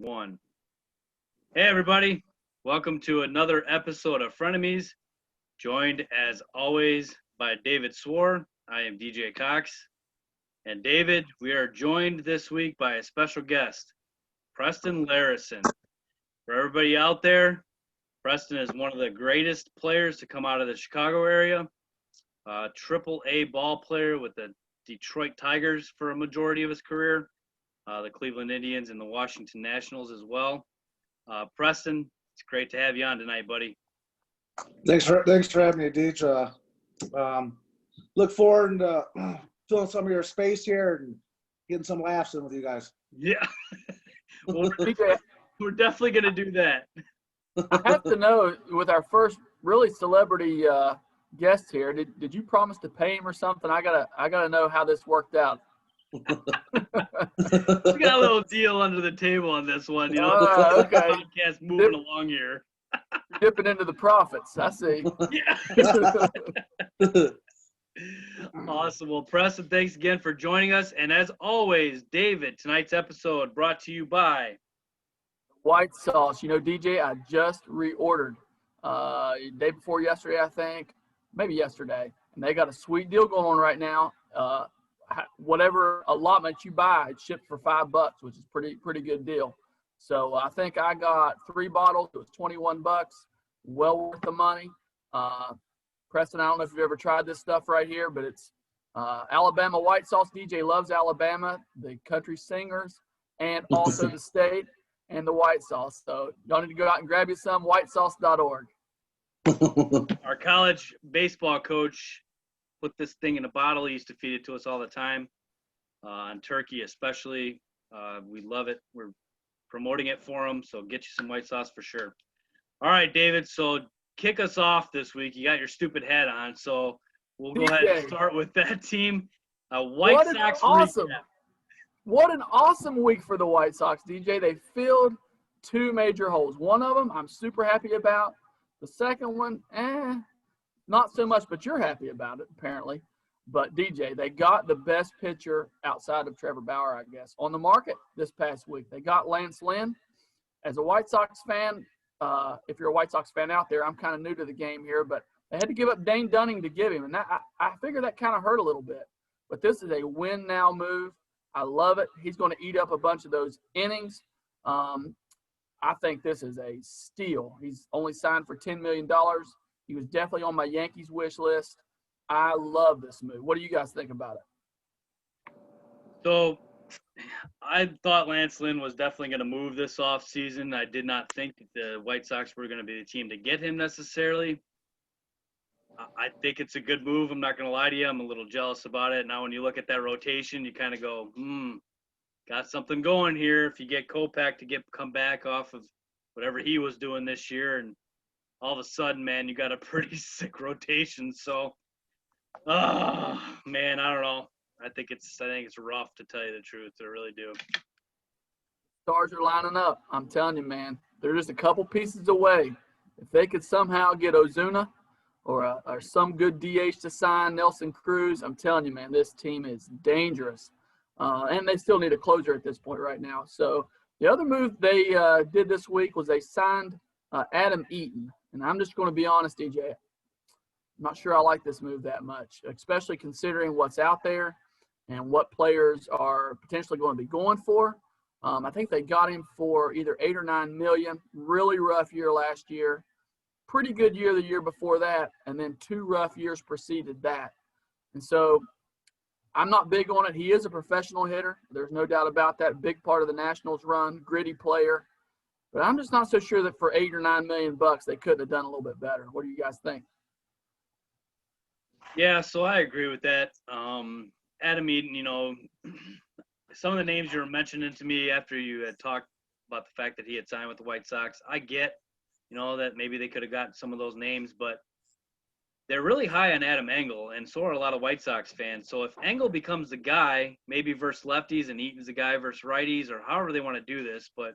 One. Hey, everybody. Welcome to another episode of Frenemies, joined as always by David Swor. I am DJ Cox. And David, we are joined this week by a special guest, Preston Larrison. For everybody out there, Preston is one of the greatest players to come out of the Chicago area. AAA ball player with the Detroit Tigers for a majority of his career. The Cleveland Indians and the Washington Nationals as well. Preston, it's great to have you on tonight, buddy. Thanks for having me, Deej. Look forward to filling some of your space here and getting some laughs in with you guys. Yeah. Well, we're definitely going to do that. I have to know, with our first really celebrity guest here, did you promise to pay him or something? I gotta know how this worked out. We got a little deal under the table on this one, you know. Okay. Podcast moving along here. Dipping into the profits. I see. Yeah. Awesome. Well, Preston, thanks again for joining us. And as always, David, tonight's episode brought to you by White Sauce. You know, DJ, I just reordered day before yesterday, I think, maybe yesterday, and they got a sweet deal going on right now. Whatever allotment you buy, it's shipped for $5, which is pretty good deal. So I think I got 3 bottles. It was $21. Well worth the money. Preston, I don't know if you've ever tried this stuff right here, but it's Alabama White Sauce. DJ loves Alabama, the country singers, and also the state and the white sauce. So y'all need to go out and grab you some. Whitesauce.org. Our college baseball coach. Put this thing in a bottle. He used to feed it to us all the time, on turkey especially. We love it. We're promoting it for him, so get you some white sauce for sure. All right, David, so kick us off this week. You got your stupid hat on, so we'll go ahead and start with that team. White Sox recap. What an awesome week for the White Sox, DJ. They filled 2 major holes. One of them I'm super happy about. The second one, not so much, but you're happy about it, apparently. But, DJ, they got the best pitcher outside of Trevor Bauer, I guess, on the market this past week. They got Lance Lynn. As a White Sox fan, if you're a White Sox fan out there, I'm kind of new to the game here, but they had to give up Dane Dunning to give him. And that, I figure that kind of hurt a little bit. But this is a win-now move. I love it. He's going to eat up a bunch of those innings. I think this is a steal. He's only signed for $10 million. He was definitely on my Yankees wish list. I love this move. What do you guys think about it? So I thought Lance Lynn was definitely going to move this offseason. I did not think that the White Sox were going to be the team to get him necessarily. I think it's a good move. I'm not going to lie to you. I'm a little jealous about it. Now when you look at that rotation, you kind of go, got something going here. If you get Kopech to come back off of whatever he was doing this year, and all of a sudden, man, you got a pretty sick rotation. So, man, I don't know. I think it's rough, to tell you the truth. I really do. Stars are lining up. I'm telling you, man. They're just a couple pieces away. If they could somehow get Ozuna or some good DH to sign, Nelson Cruz, I'm telling you, man, this team is dangerous. And they still need a closer at this point right now. So the other move they did this week was they signed Adam Eaton. And I'm just going to be honest, DJ. I'm not sure I like this move that much, especially considering what's out there and what players are potentially going to be going for. I think they got him for either $8 or $9 million. Really rough year last year. Pretty good year the year before that. And then 2 rough years preceded that. And so I'm not big on it. He is a professional hitter. There's no doubt about that. Big part of the Nationals run, gritty player. But I'm just not so sure that for $8 or $9 million they couldn't have done a little bit better. What do you guys think? Yeah, so I agree with that. Adam Eaton, you know, some of the names you were mentioning to me after you had talked about the fact that he had signed with the White Sox, I get, you know, that maybe they could have gotten some of those names, but they're really high on Adam Engel, and so are a lot of White Sox fans. So if Engel becomes the guy, maybe versus lefties, and Eaton's the guy versus righties, or however they want to do this, but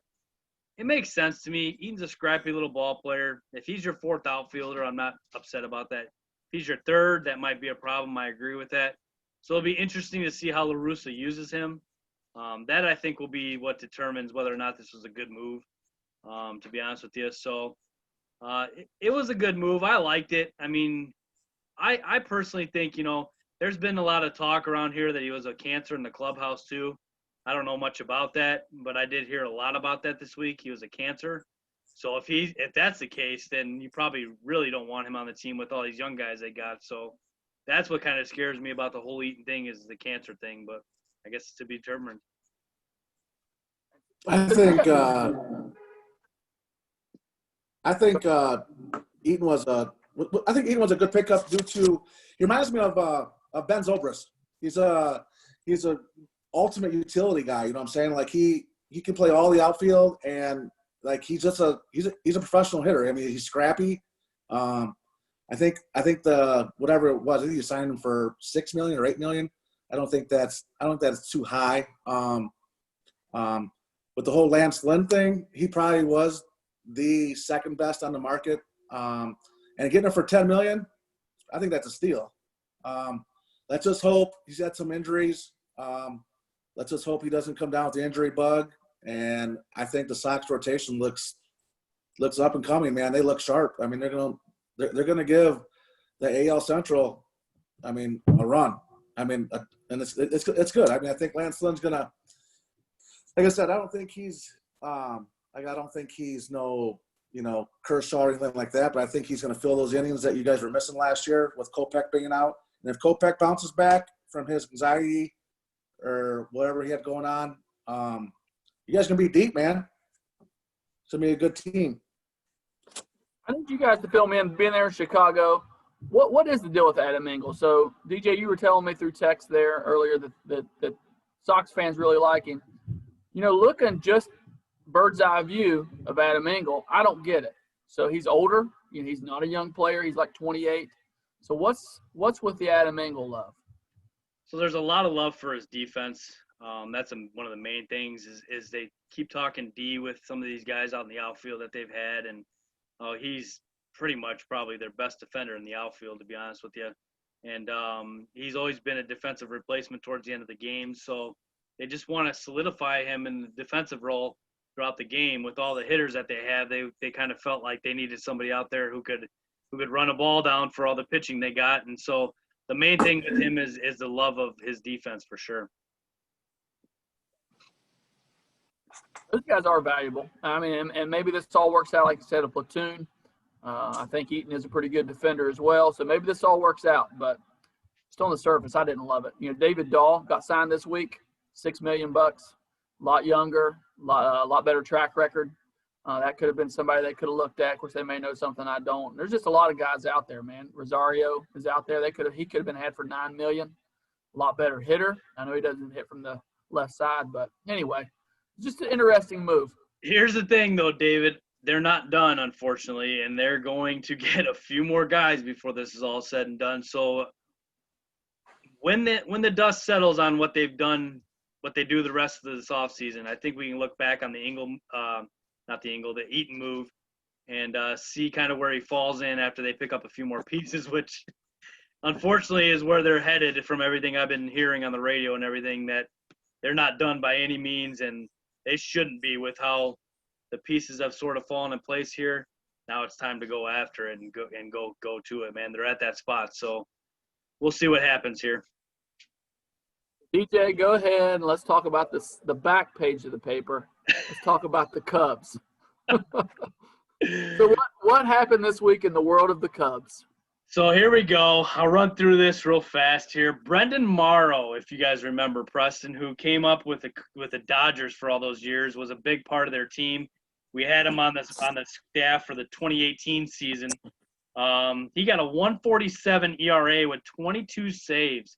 it makes sense to me. Eaton's a scrappy little ball player. If he's your 4th outfielder, I'm not upset about that. If he's your 3rd, that might be a problem. I agree with that. So it'll be interesting to see how La Russa uses him. That I think will be what determines whether or not this was a good move. To be honest with you, so it was a good move. I liked it. I mean, I personally think, there's been a lot of talk around here that he was a cancer in the clubhouse too. I don't know much about that, but I did hear a lot about that this week. He was a cancer. So if that's the case, then you probably really don't want him on the team with all these young guys they got. So that's what kind of scares me about the whole Eaton thing is the cancer thing. But I guess it's to be determined. I think Eaton was a good pickup due to he reminds me of Ben Zobrist. He's a ultimate utility guy. You know what I'm saying? Like he can play all the outfield and like he's a professional hitter. I mean he's scrappy. I think the whatever it was, I think you signed him for $6 million or $8 million. I don't think that's too high. With the whole Lance Lynn thing, he probably was the second best on the market. And getting him for $10 million, I think that's a steal. Let's just hope he's had some injuries. Let's just hope he doesn't come down with the injury bug. And I think the Sox rotation looks up and coming, man. They look sharp. I mean, they're gonna give the AL Central, I mean, a run. I mean, and it's good. I mean, I think Lance Lynn's gonna. Like I said, I don't think he's no, Kershaw or anything like that, but I think he's going to fill those innings that you guys were missing last year with Kopech being out. And if Kopech bounces back from his anxiety or whatever he had going on, you guys going to be deep, man. It's going to be a good team. I need you guys to fill me in, being there in Chicago. What is the deal with Adam Engel? So, DJ, you were telling me through text there earlier that Sox fans really like him. Looking just bird's eye view of Adam Engel, I don't get it. So he's older. He's not a young player. He's like 28. So what's with the Adam Engel love? So there's a lot of love for his defense. That's one of the main things is they keep talking D with some of these guys out in the outfield that they've had, and he's pretty much probably their best defender in the outfield, to be honest with you. And he's always been a defensive replacement towards the end of the game. So they just want to solidify him in the defensive role throughout the game with all the hitters that they have. They kind of felt like they needed somebody out there who could run a ball down for all the pitching they got. And so the main thing with him is the love of his defense for sure. Those guys are valuable. I mean, and maybe this all works out, like you said, a platoon. I think Eaton is a pretty good defender as well. So maybe this all works out. But just on the surface, I didn't love it. David Dahl got signed this week. $6 million, a lot younger, a lot better track record. That could have been somebody they could have looked at. Of course, they may know something I don't. There's just a lot of guys out there, man. Rosario is out there. He could have been had for $9 million. A lot better hitter. I know he doesn't hit from the left side, but anyway, just an interesting move. Here's the thing, though, David. They're not done, unfortunately, and they're going to get a few more guys before this is all said and done. So when the dust settles on what they've done, what they do the rest of this offseason, I think we can look back on the Eaton move and see kind of where he falls in after they pick up a few more pieces, which unfortunately is where they're headed from everything I've been hearing on the radio and everything, that they're not done by any means, and they shouldn't be with how the pieces have sort of fallen in place here. Now it's time to go after it and go to it, man. They're at that spot, so we'll see what happens here. DJ, go ahead and let's talk about the back page of the paper. Let's talk about the Cubs. So what happened this week in the world of the Cubs? So here we go. I'll run through this real fast here. Brendan Morrow, if you guys remember, Preston, who came up with the Dodgers for all those years, was a big part of their team. We had him on the staff for the 2018 season. He got a 1.47 ERA with 22 saves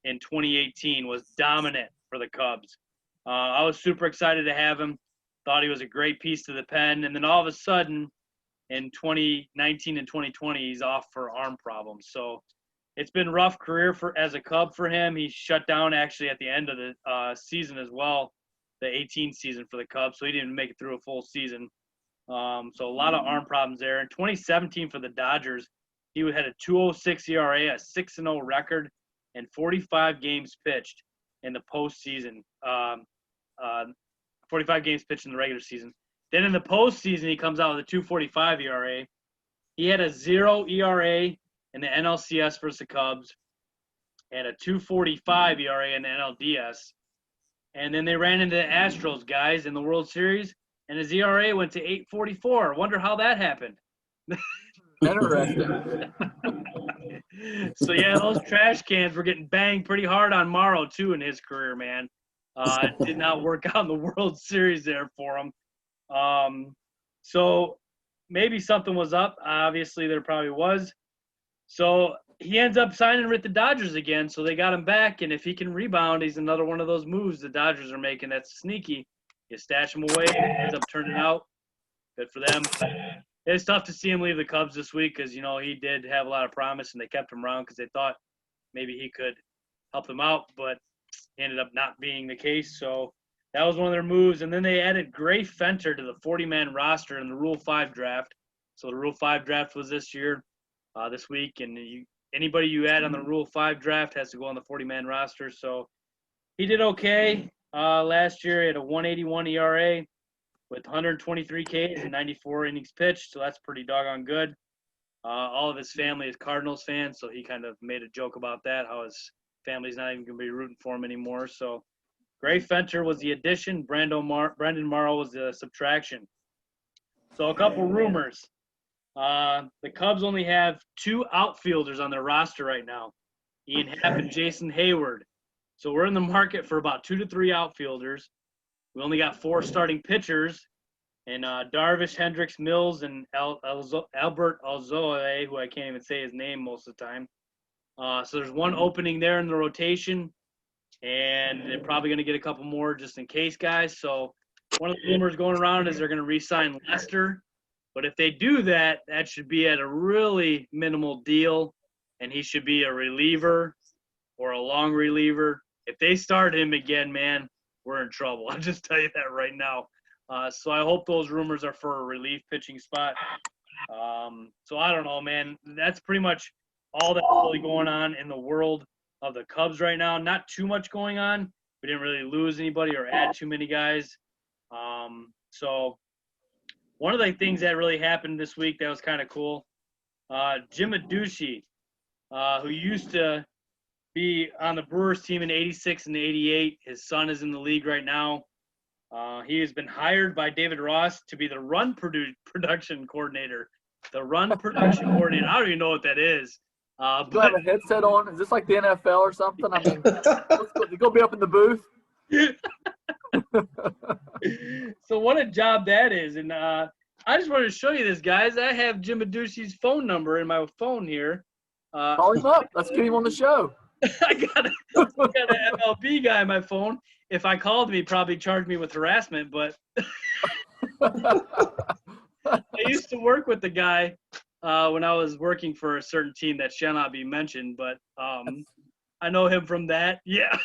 in 2018, was dominant for the Cubs. I was super excited to have him. Thought he was a great piece to the pen. And then all of a sudden, in 2019 and 2020, he's off for arm problems. So it's been a rough career as a Cub for him. He shut down actually at the end of the season as well, the 18 season for the Cubs. So he didn't make it through a full season. So a lot of arm problems there. In 2017 for the Dodgers, he had a 2.06 ERA, a 6-0 record, and 45 games pitched. in the postseason. 45 games pitched in the regular season. Then in the postseason, he comes out with a 2.45 ERA. He had a 0 ERA in the NLCS versus the Cubs and a 2.45 ERA in the NLDS. And then they ran into the Astros guys in the World Series, and his ERA went to 8.44. Wonder how that happened. Interesting. So, yeah, those trash cans were getting banged pretty hard on Morrow, too, in his career, man. It did not work out in the World Series there for him. So maybe something was up. Obviously, there probably was. So he ends up signing with the Dodgers again, so they got him back. And if he can rebound, he's another one of those moves the Dodgers are making that's sneaky. You stash him away, ends up turning out. Good for them. It's tough to see him leave the Cubs this week because, you know, he did have a lot of promise, and they kept him around because they thought maybe he could help them out, but ended up not being the case. So that was one of their moves. And then they added Gray Fenter to the 40-man roster in the Rule 5 draft. So the Rule 5 draft was this week, and anybody you add on the Rule 5 draft has to go on the 40-man roster. So he did okay. Last year he had a 1.81 ERA with 123 Ks and 94 innings pitched, so that's pretty doggone good. All of his family is Cardinals fans, so he kind of made a joke about that, how his family's not even going to be rooting for him anymore. So Gray Fenter was the addition. Brendan Morrow was the subtraction. So a couple rumors. The Cubs only have 2 outfielders on their roster right now, Ian Happ and Jason Hayward. So we're in the market for about 2 to 3 outfielders. We only got 4 starting pitchers, and Darvish, Hendricks, Mills, and Albert Alzoe, who I can't even say his name most of the time. So there's 1 opening there in the rotation, and they're probably going to get a couple more just in case, guys. So one of the rumors going around is they're going to re-sign Lester. But if they do that, that should be at a really minimal deal, and he should be a reliever or a long reliever. If they start him again, man, we're in trouble. I'll just tell you that right now. So I hope those rumors are for a relief pitching spot. So I don't know, man. That's pretty much all that's really going on in the world of the Cubs right now. Not too much going on. We didn't really lose anybody or add too many guys. So one of the things that really happened this week that was kind of cool, Jim Aducci, who used to be on the Brewers team in 86 and 88. His son is in the league right now. He has been hired by David Ross to be the run production coordinator. The run production coordinator. I don't even know what that is. Do you have a headset on? Is this like the NFL or something? I mean, you're going to be up in the booth? So what a job that is. And I just wanted to show you this, guys. I have Jim Aducci's phone number in my phone here. Call him up. Let's get him on the show. I got an MLB guy on my phone. If I called him, he'd probably charge me with harassment, but I used to work with the guy when I was working for a certain team that shall not be mentioned, but I know him from that. Yeah.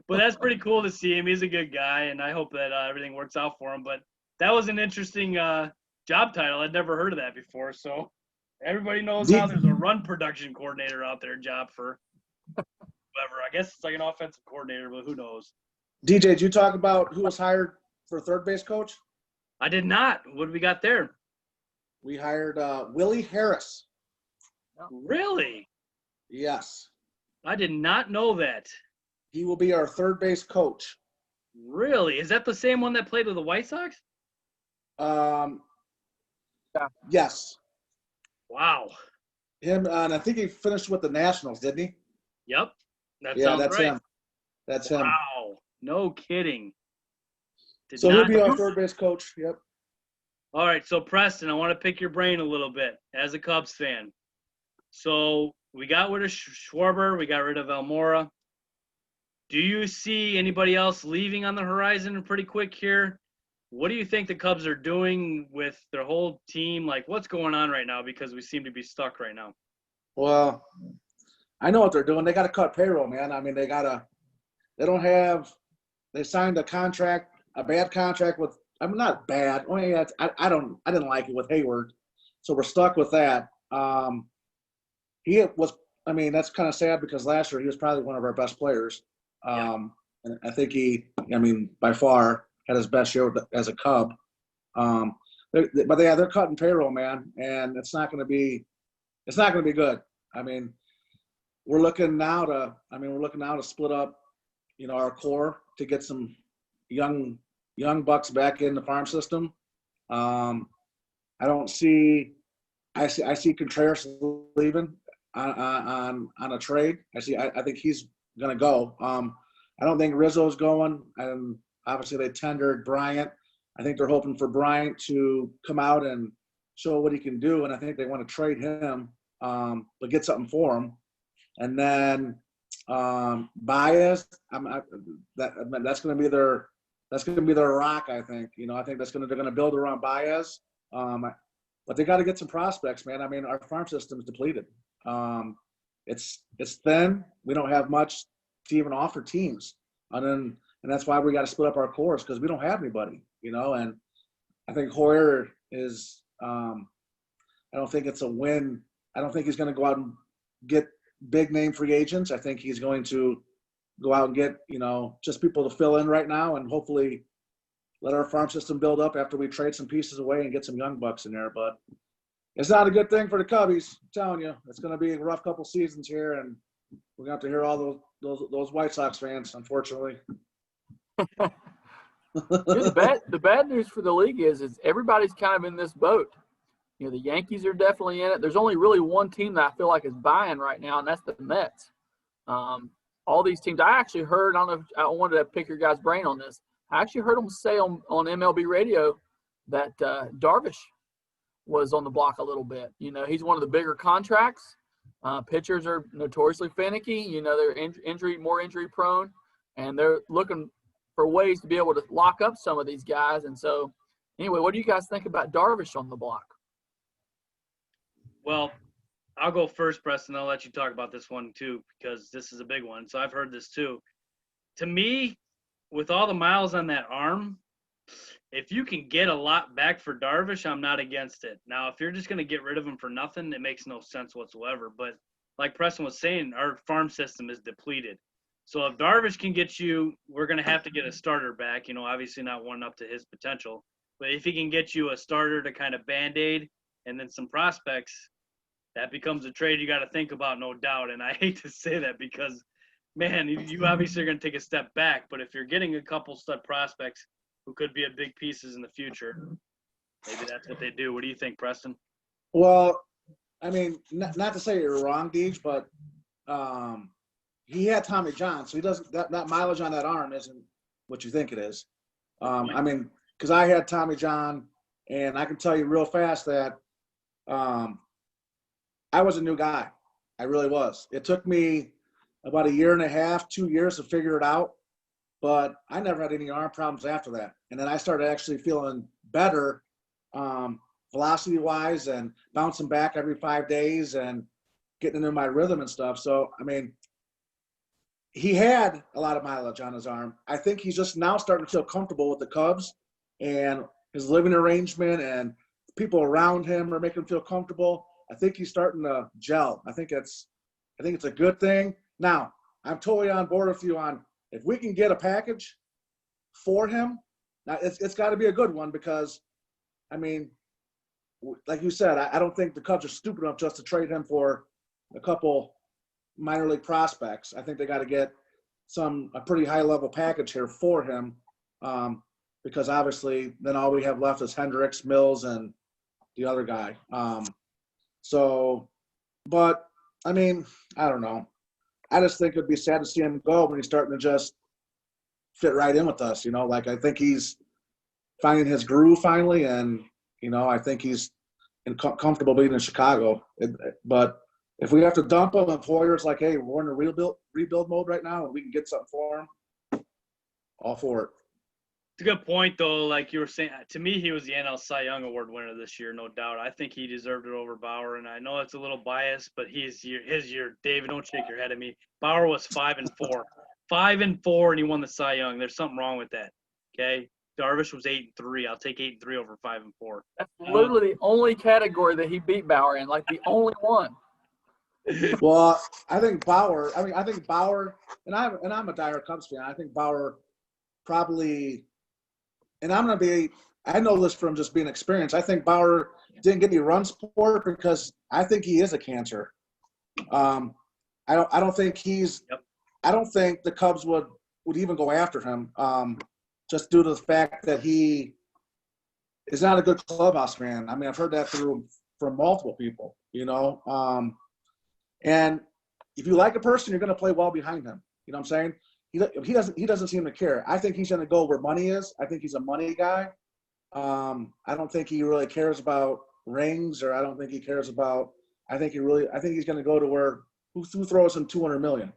But that's pretty cool to see him. He's a good guy, and I hope that everything works out for him. But that was an interesting job title. I'd never heard of that before. So everybody knows now there's a run production coordinator out there job for whoever. I guess it's like an offensive coordinator, but who knows? DJ, did you talk about who was hired for third base coach? I did not. What do we got there? We hired Willie Harris. Really? Yes. I did not know that. He will be our third base coach. Really? Is that the same one that played with the White Sox? Yes. Wow. Him, and I think he finished with the Nationals, didn't he? Yep. That's right. him. That's him. Wow. No kidding. So he'll be our third base coach. Yep. All right. So, Preston, I want to pick your brain a little bit as a Cubs fan. So we got rid of Schwarber. We got rid of Almora. Do you see anybody else leaving on the horizon pretty quick here? What do you think the Cubs are doing with their whole team? Like, what's going on right now? Because we seem to be stuck right now. Well, I know what they're doing. They got to cut payroll, man. I mean, they signed a contract, a bad contract with, I mean, not bad. I mean, I didn't like it with Hayward. So we're stuck with that. He was I mean, that's kind of sad because last year he was probably one of our best players. And I think by far had his best year as a Cub. They're cutting payroll, man, and it's not going to be good. I mean, we're looking now to split up, our core to get some young bucks back in the farm system. I see Contreras leaving on a trade. I think he's going to go. I don't think Rizzo's going, and obviously they tendered Bryant. I think they're hoping for Bryant to come out and show what he can do, and I think they want to trade him, but get something for him. And then Baez, that's going to be their rock. I think I think they're going to build around Baez, but they got to get some prospects, man. I mean, our farm system is depleted. It's thin. We don't have much to even offer teams, and that's why we got to split up our cores because we don't have anybody. And I think Hoyer is. I don't think it's a win. I don't think he's going to go out and get big name free agents. I think he's going to go out and get, just people to fill in right now and hopefully let our farm system build up after we trade some pieces away and get some young bucks in there. But it's not a good thing for the Cubbies. I'm telling you, it's going to be a rough couple seasons here, and we're going to have to hear all those White Sox fans, unfortunately. The bad news for the league is everybody's kind of in this boat. The Yankees are definitely in it. There's only really one team that I feel like is buying right now, and that's the Mets. All these teams, I actually heard, I don't know if I wanted to pick your guys' brain on this. I actually heard them say on MLB radio that Darvish was on the block a little bit. He's one of the bigger contracts. Pitchers are notoriously finicky. They're more injury prone, and they're looking for ways to be able to lock up some of these guys. And so, anyway, what do you guys think about Darvish on the block? Well, I'll go first, Preston. I'll let you talk about this one too, because this is a big one. So I've heard this too. To me, with all the miles on that arm, if you can get a lot back for Darvish, I'm not against it. Now, if you're just going to get rid of him for nothing, it makes no sense whatsoever. But like Preston was saying, our farm system is depleted. So if Darvish can get you, we're going to have to get a starter back, obviously not one up to his potential. But if he can get you a starter to kind of Band-Aid and then some prospects, that becomes a trade you got to think about, no doubt. And I hate to say that because, man, you obviously are going to take a step back. But if you're getting a couple stud prospects who could be a big pieces in the future, maybe that's what they do. What do you think, Preston? Well, I mean, not to say you're wrong, Deej, but he had Tommy John, so he doesn't. That mileage on that arm isn't what you think it is. I mean, because I had Tommy John, and I can tell you real fast that I was a new guy. I really was. It took me about 1.5 years, 2 years to figure it out, but I never had any arm problems after that. And then I started actually feeling better velocity-wise and bouncing back every 5 days and getting into my rhythm and stuff. So, I mean, he had a lot of mileage on his arm. I think he's just now starting to feel comfortable with the Cubs and his living arrangement, and people around him are making him feel comfortable. I think he's starting to gel. I think it's a good thing. Now, I'm totally on board with you on if we can get a package for him. Now, it's got to be a good one because, I mean, like you said, I don't think the Cubs are stupid enough just to trade him for a couple minor league prospects. I think they got to get a pretty high level package here for him because obviously then all we have left is Hendricks, Mills, and the other guy. But I mean, I don't know. I just think it'd be sad to see him go when he's starting to just fit right in with us. Like I think he's finding his groove finally, and I think he's comfortable being in Chicago. But if we have to dump him, and Hoyer's like, hey, we're in a rebuild mode right now, and we can get something for him, all for it. It's a good point, though. Like you were saying, to me, he was the NL Cy Young Award winner this year, no doubt. I think he deserved it over Bauer, and I know it's a little biased, but his year. David, don't shake your head at me. Bauer was 5-4, 5-4, and he won the Cy Young. There's something wrong with that. Okay, Darvish was 8-3. I'll take 8-3 over 5-4. That's literally the only category that he beat Bauer in, like the only one. Well, I think Bauer. And I'm a dire Cubs fan. I think Bauer probably, and I'm gonna be. I know this from just being experienced. I think Bauer didn't get any run support because I think he is a cancer. I don't think he's. Yep. I don't think the Cubs would even go after him, just due to the fact that he is not a good clubhouse man. I mean, I've heard that from multiple people. And if you like a person, you're going to play well behind him. You know what I'm saying? He doesn't seem to care. I think he's going to go where money is. I think he's a money guy. I don't think he really cares about rings, or I don't think he cares about. I think he's going to go to where who throws him $200 million.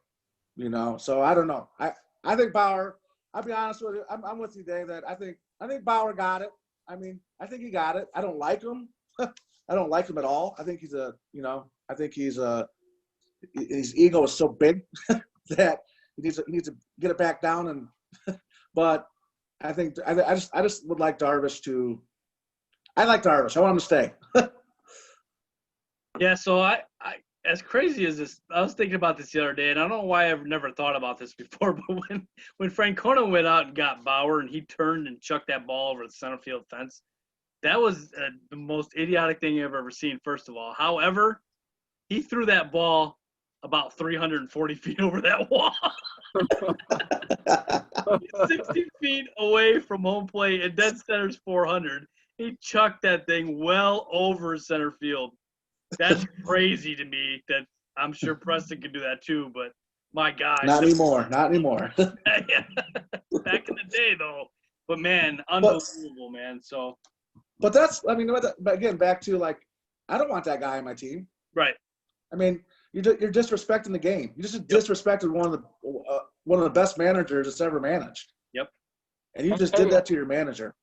So I don't know. I think Bauer. I'll be honest with you. I'm with you, Dave. That I think Bauer got it. I mean, I think he got it. I don't like him. I don't like him at all. I think he's his ego is so big that he needs to get it back down. And but I just would like Darvish to. I like Darvish. I want him to stay. Yeah. So I as crazy as this, I was thinking about this the other day, and I don't know why I've never thought about this before. But when Francona went out and got Bauer, and he turned and chucked that ball over the center field fence, that was the most idiotic thing I've ever seen. First of all, however, he threw that ball about 340 feet over that wall. 60 feet away from home plate, and dead center's 400. He chucked that thing well over center field. That's crazy to me. That I'm sure Preston can do that too, but my gosh. Not anymore. Back in the day, though. But, man, unbelievable, man. So. But that's, I mean, but again, back to, like, I don't want that guy on my team. Right. I mean, you're disrespecting the game. You just disrespected one of the best managers that's ever managed. Yep. And you just did that to your manager.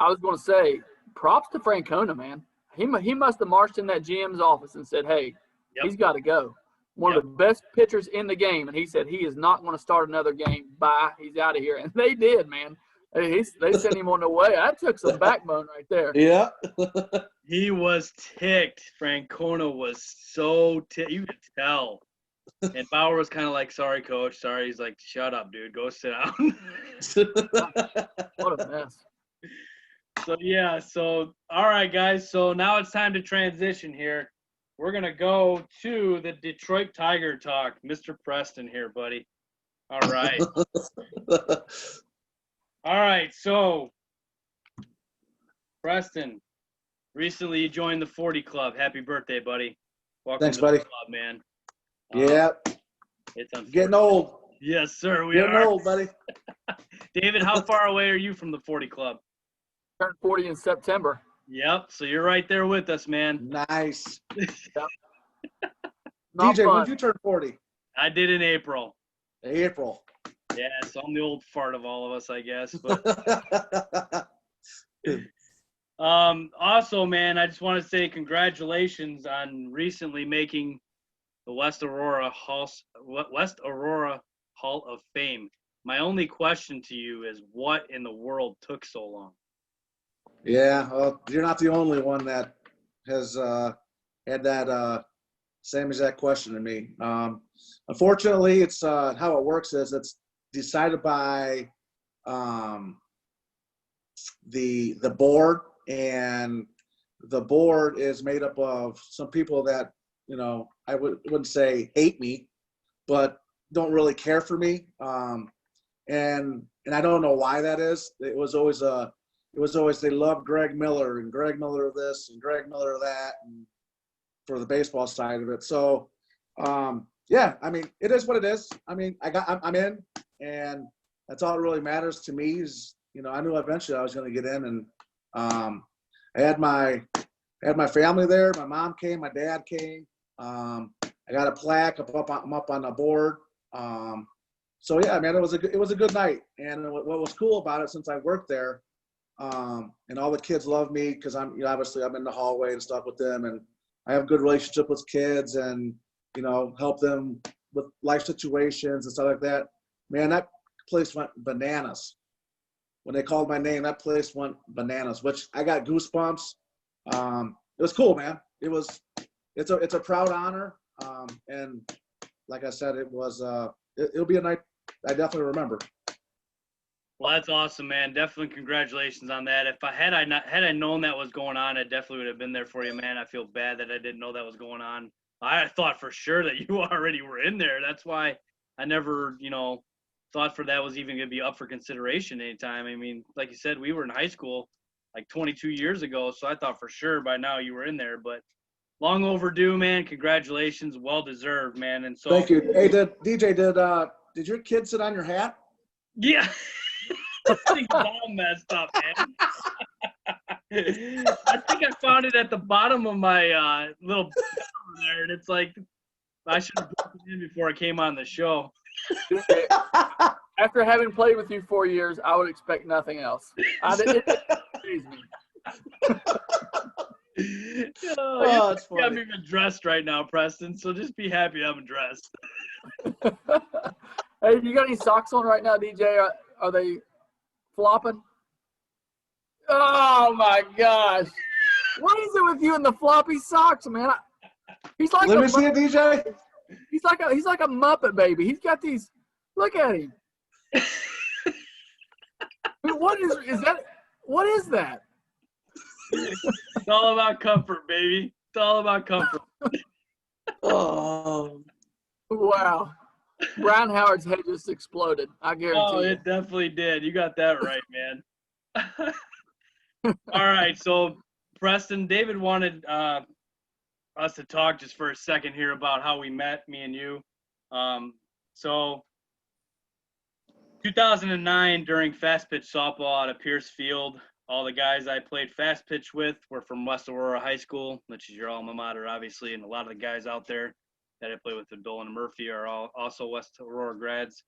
I was going to say, props to Francona, man. He must have marched in that GM's office and said, hey, he's got to go. One of the best pitchers in the game. And he said he is not going to start another game. Bye. He's out of here. And they did, man. They sent him on the way. That took some backbone right there. Yeah. He was ticked. Francona was so ticked. You could tell. And Bauer was kind of like, sorry, coach. Sorry. He's like, shut up, dude. Go sit down. What a mess. So, yeah. So, all right, guys. So, now it's time to transition here. We're going to go to the Detroit Tiger talk. Mr. Preston here, buddy. All right. All right. So, Preston, recently you joined the 40 Club. Happy birthday, buddy. Welcome Thanks, to buddy. the club, man. Yeah. It's getting old. Yes, sir. We getting are. old, buddy. David, how far away are you from the 40 Club? Turned 40 in September. Yep. So you're right there with us, man. Nice. Not DJ, fun. when did you turn 40? I did in April. April. Yeah, so I'm the old fart of all of us, I guess. But also, man, I just want to say congratulations on recently making the West Aurora Hall of Fame. My only question to you is, what in the world took so long? Yeah, well, you're not the only one that has had that same exact question to me. Unfortunately, it's how it works is it's decided by the board, and the board is made up of some people that, I wouldn't say hate me, but don't really care for me. And I don't know why that is. It was always they loved Greg Miller and Greg Miller this and Greg Miller that, and for the baseball side of it. So, yeah, I mean, it is what it is. I mean, I'm in, and that's all that really matters to me is, I knew eventually I was going to get in, and I had my family there. My mom came, my dad came. I got a plaque. I'm up on the board. So yeah, man, it was a good night. And what was cool about it, since I worked there, and all the kids love me because obviously I'm in the hallway and stuff with them, and I have a good relationship with kids, and help them with life situations and stuff like that. Man, that place went bananas. When they called my name, that place went bananas, which I got goosebumps. It was cool, man. It's a proud honor. And like I said, it was it'll be a night I definitely remember. Well, that's awesome, man. Definitely congratulations on that. If had I known that was going on, I definitely would have been there for you, man. I feel bad that I didn't know that was going on. I thought for sure that you already were in there. That's why I never, thought for that was even going to be up for consideration anytime. I mean, like you said, we were in high school like 22 years ago, so I thought for sure by now you were in there. But long overdue, man. Congratulations, well deserved, man. And so thank you. Hey, did your kid sit on your hat? Yeah. I think it's all messed up, man. I think I found it at the bottom of my little over there, and it's like I should have put it in before I came on the show. After having played with you 4 years, I would expect nothing else. It amazed me. It's funny. I'm even dressed right now, Preston, so just be happy I'm dressed. Hey, you got any socks on right now, DJ? Are they flopping? Oh my gosh! What is it with you and the floppy socks, man? He's like Let me see it, DJ. He's like a Muppet baby. He's got these. Look at him. What is that? What is that? It's all about comfort, baby. It's all about comfort. Oh. Wow. Brian Howard's head just exploded. I guarantee Oh, you. it definitely did. You got that right, man. All right, so Preston, David wanted us to talk just for a second here about how we met, me and you. So 2009 during fast pitch softball out of Pierce Field, all the guys I played fast pitch with were from West Aurora High School, which is your alma mater, obviously, and a lot of the guys out there that I play with Dolan and Murphy are all also West Aurora grads.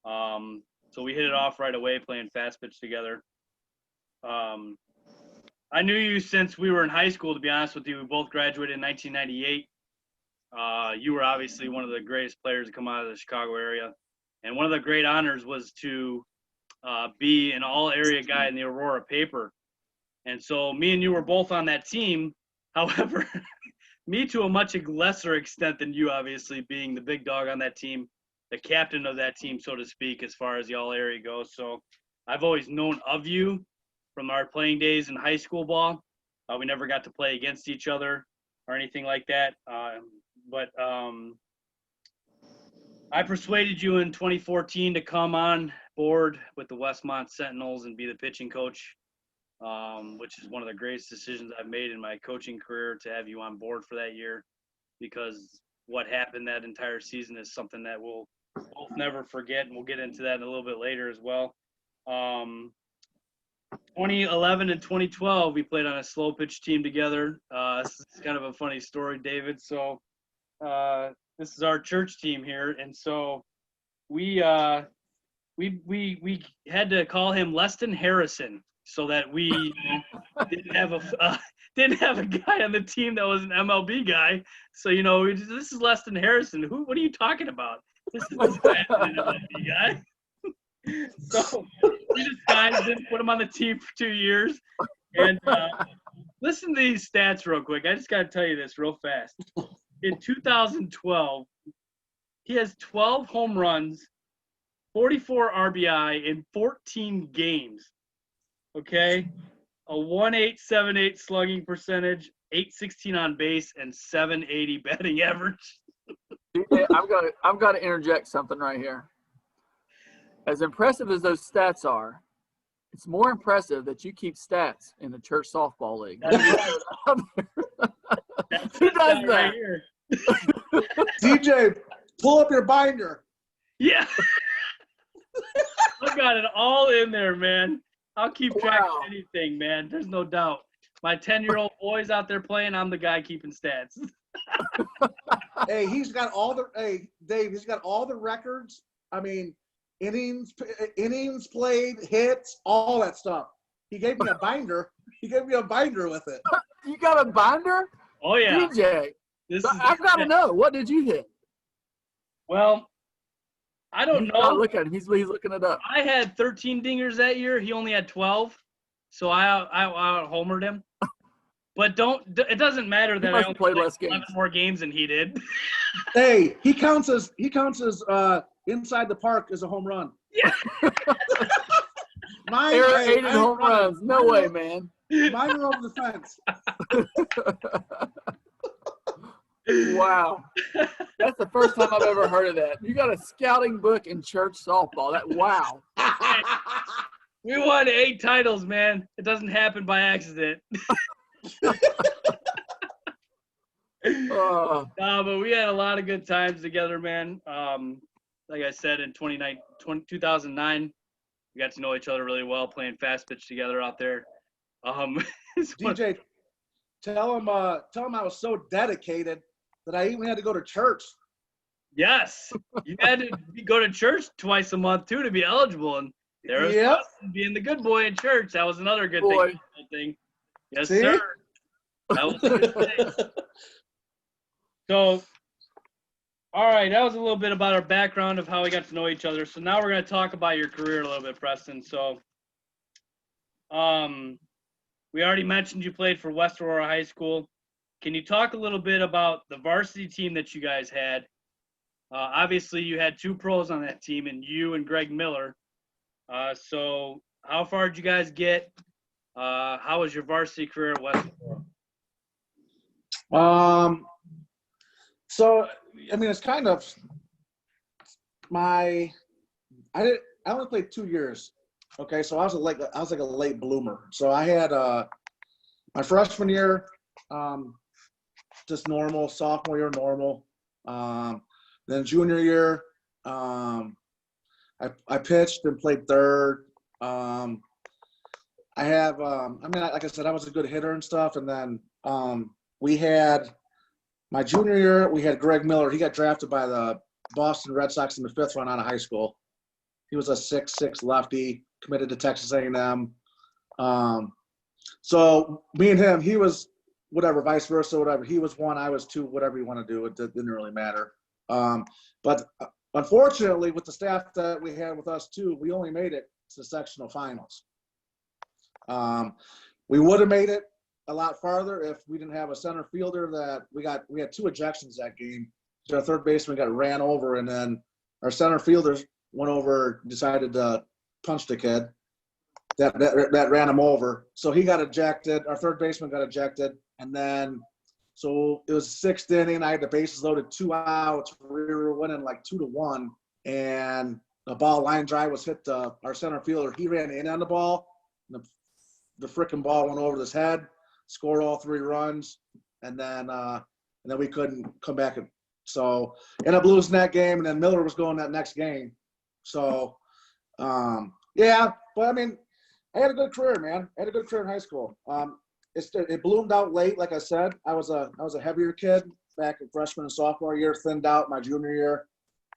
So we hit it off right away playing fast pitch together. I knew you since we were in high school, to be honest with you. We both graduated in 1998. You were obviously one of the greatest players to come out of the Chicago area. And one of the great honors was to be an all-area guy in the Aurora paper. And so me and you were both on that team. However, me to a much lesser extent than you, obviously, being the big dog on that team, the captain of that team, so to speak, as far as the all-area goes. So I've always known of you from our playing days in high school ball. We never got to play against each other or anything like that. But I persuaded you in 2014 to come on board with the Westmont Sentinels and be the pitching coach, which is one of the greatest decisions I've made in my coaching career, to have you on board for that year, because what happened that entire season is something that we'll both never forget, and we'll get into that a little bit later as well. 2011 and 2012, we played on a slow pitch team together. This is kind of a funny story, David. So this is our church team here, and so we had to call him Leston Harrison so that we didn't have a guy on the team that was an MLB guy. So this is Leston Harrison. What are you talking about? This is an MLB guy. So we disguised him, put him on the team for 2 years. And listen to these stats real quick. I just got to tell you this real fast. In 2012, he has 12 home runs, 44 RBI in 14 games. Okay? A 1.878 slugging percentage, 816 on base, and 780 batting average. I'm gonna interject something right here. As impressive as those stats are, it's more impressive that you keep stats in the church softball league. Who does that? Right here. DJ, pull up your binder. Yeah. I got it all in there, man. I'll keep track of anything, man. There's no doubt. My 10-year-old boys out there playing, I'm the guy keeping stats. Hey, Dave, he's got all the records. I mean, innings played, hits, all that stuff. He gave me a binder. He gave me a binder with it. You got a binder? Oh, yeah. DJ, I've got to know. What did you hit? Well, I don't know. Look at him. He's looking it up. I had 13 dingers that year. He only had 12. So I out-homered him. But it doesn't matter that I must only have played played less 11 games. more games than he did. Hey, he counts as inside the park as a home run. Yeah. Mine, Aaron hey, 80 home runs. No way, man. Mine are over the fence. Wow. That's the first time I've ever heard of that. You got a scouting book in church softball. Wow. We won 8 titles, man. It doesn't happen by accident. No, but we had a lot of good times together, man. Like I said, in 2009, we got to know each other really well, playing fast pitch together out there. DJ, tell him I was so dedicated that I even had to go to church. Yes, you had to go to church twice a month too to be eligible, and there was being the good boy in church. That was another good thing. Yes, See? sir. That was a good thing. So, all right, that was a little bit about our background of how we got to know each other. So now we're going to talk about your career a little bit, Preston. So, we already mentioned you played for West Aurora High School. Can you talk a little bit about the varsity team that you guys had? Obviously, you had 2 pros on that team, and you and Greg Miller. So how far did you guys get? How was your varsity career at West Aurora? So, I mean, it's kind of I only played 2 years. Okay, so I was like a late bloomer. So I had my freshman year, just normal. Sophomore year, normal. Then junior year, I pitched and played third. I mean, like I said, I was a good hitter and stuff. And then we had my junior year, we had Greg Miller. He got drafted by the Boston Red Sox in the 5th round out of high school. He was a 6'6" lefty, committed to Texas A&M. So me and him, he was whatever, vice versa, whatever. He was 1, I was 2, whatever you want to do. It didn't really matter. But unfortunately, with the staff that we had with us too, we only made it to the sectional finals. We would have made it a lot farther if we didn't have a center fielder that we had 2 ejections that game. So our third baseman got ran over, and then our center fielders went over, decided to punch the kid that ran him over. So he got ejected. Our third baseman got ejected, and then so it was 6th inning. I had the bases loaded, 2 outs. We were winning like 2-1, and the ball line drive was hit our center fielder. He ran in on the ball. The freaking ball went over his head. Scored all 3 runs, and then we couldn't come back. So ended up losing that game, and then Miller was going that next game. So yeah, but I mean, I had a good career, man. I had a good career in high school. It bloomed out late, like I said. I was a heavier kid back in freshman and sophomore year. Thinned out my junior year,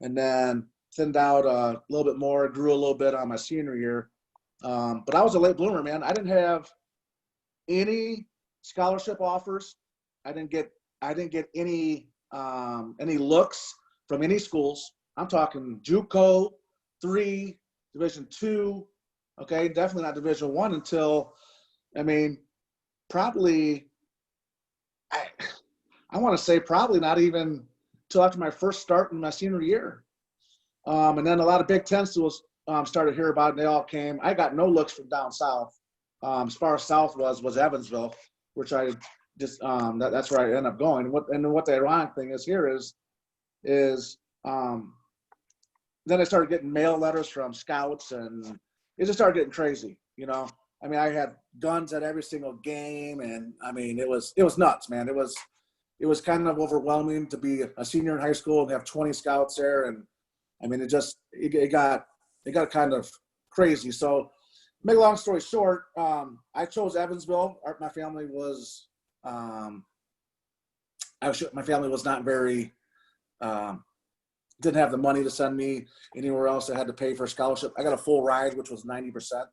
and then thinned out a little bit more. Grew a little bit on my senior year. But I was a late bloomer, man. I didn't have any scholarship offers. I didn't get any looks from any schools. I'm talking JUCO, 3, Division 2, okay, definitely not Division 1 until, I mean, probably I want to say probably not even until after my first start in my senior year. And then a lot of Big Ten schools started to hear about it, and they all came. I got no looks from down south. As far as south was Evansville, which I just that's where I ended up going. What the ironic thing is here is then I started getting mail letters from scouts, and it just started getting crazy. You know, I mean, I had guns at every single game, and I mean, it was nuts, man. It was kind of overwhelming to be a senior in high school and have 20 scouts there, and I mean, it got kind of crazy. So, make a long story short, I chose Evansville. My family was not very didn't have the money to send me anywhere else. I had to pay for a scholarship. I got a full ride, which was 90%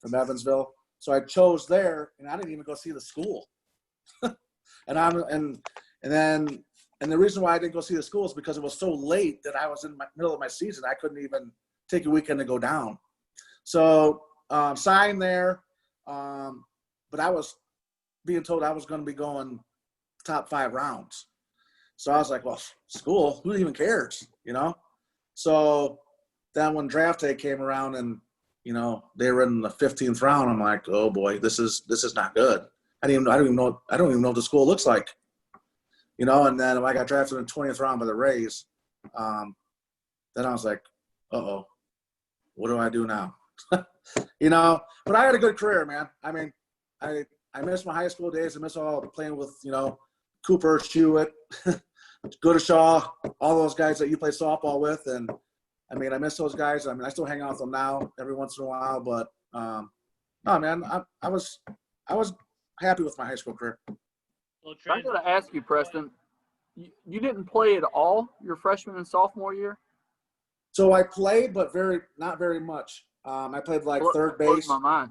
from Evansville. So I chose there, and I didn't even go see the school. and the reason why I didn't go see the school is because it was so late that I was in the middle of my season. I couldn't even take a weekend to go down. So signed there, but I was being told I was going to be going top 5 rounds. So I was like, well, school, who even cares, So then when draft day came around and, they were in the 15th round, I'm like, oh boy, this is not good. I don't even know what the school looks like, and then when I got drafted in the 20th round by the Rays, then I was like, uh-oh, what do I do now? But I had a good career, man. I mean, I miss my high school days. I miss all playing with, Cooper, Hewitt, Goodishaw, all those guys that you play softball with. And, I mean, I miss those guys. I mean, I still hang out with them now every once in a while. But, no, man, I was happy with my high school career. Well, I'm going to ask you, Preston, you didn't play at all your freshman and sophomore year? So I played, but not very much. I played like third base. My mind.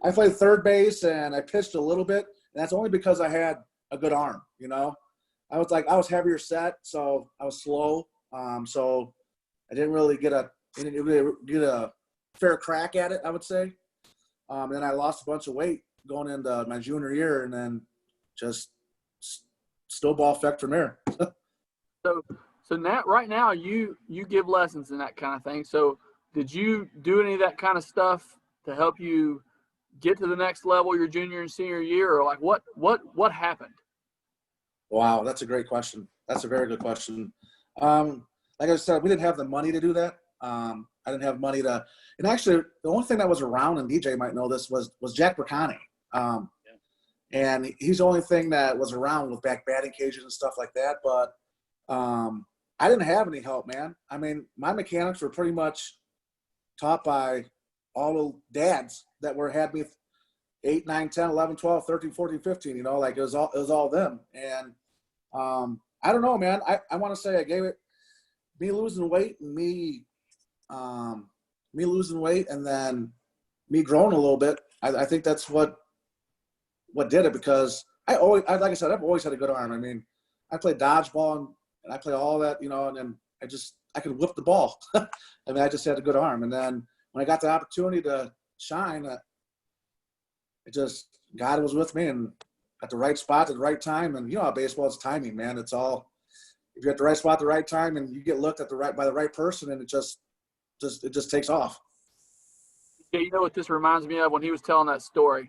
I played third base and I pitched a little bit. And that's only because I had a good arm, I was heavier set, so I was slow. So I didn't really get a fair crack at it, I would say. Then I lost a bunch of weight going into my junior year, and then just snowball effect from there. So now, right now, you give lessons and that kind of thing. So did you do any of that kind of stuff to help you get to the next level your junior and senior year, or like what happened? Wow, that's a great question. That's a very good question. Like I said, we didn't have the money to do that. I didn't have money to – and actually, the only thing that was around, and DJ might know this, was Jack Bracani. And he's the only thing that was around with back batting cages and stuff like that. But I didn't have any help, man. I mean, my mechanics were pretty much taught by all the dads that had me 8, 9, 10, 11, 12, 13, 14, 15, like it was all them. And I don't know, man. I want to say I gave it me losing weight and me losing weight and then me growing a little bit. I think that's what did it, because like I said, I've always had a good arm. I mean, I played dodgeball and I play all that, and then I could whip the ball. I mean, I just had a good arm. And then when I got the opportunity to shine, God was with me and at the right spot at the right time. And how baseball is timing, man. It's all, if you're at the right spot at the right time and you get looked at by the right person, and it just takes off. Yeah, you know what this reminds me of when he was telling that story?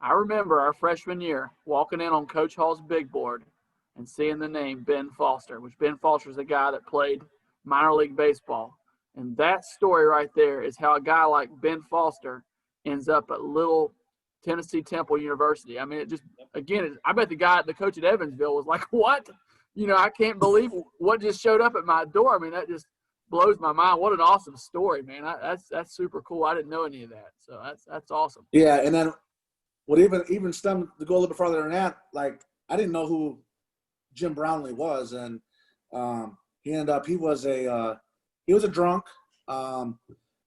I remember our freshman year walking in on Coach Hall's big board and seeing the name Ben Foster, which Ben Foster is the guy that played minor league baseball. And that story right there is how a guy like Ben Foster ends up at little Tennessee Temple University. I mean, it just, again, I bet the coach at Evansville was like, what? I can't believe what just showed up at my door. I mean, that just blows my mind. What an awesome story, man. That's super cool. I didn't know any of that. So that's awesome. Yeah, and then what even stemmed to go a little bit farther than that, like I didn't know who Jim Brownlee was, and he was a drunk.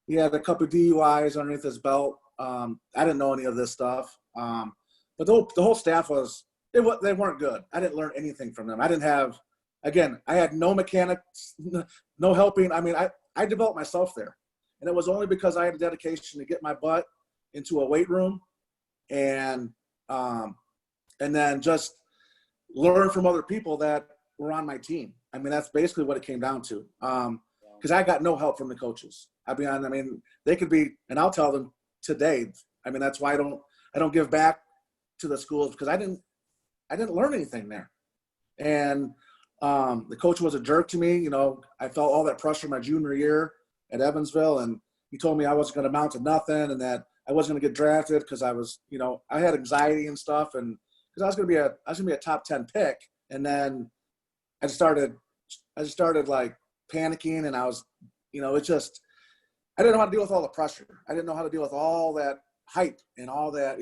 He had a couple of DUIs underneath his belt. I didn't know any of this stuff. But the whole staff they weren't good. I didn't learn anything from them. I had no mechanics, no helping. I mean, I developed myself there. And it was only because I had a dedication to get my butt into a weight room and then just learn from other people that were on my team. I mean, that's basically what it came down to. Because I got no help from the coaches. I mean, they could be, and I'll tell them today. I mean, that's why I don't give back to the schools, because I didn't learn anything there. And the coach was a jerk to me. I felt all that pressure my junior year at Evansville, and he told me I wasn't going to amount to nothing and that I wasn't going to get drafted because I was, I had anxiety and stuff, and because I was going to be a top 10 pick. And then I just started like panicking, and I was, I didn't know how to deal with all the pressure. I didn't know how to deal with all that hype and all that,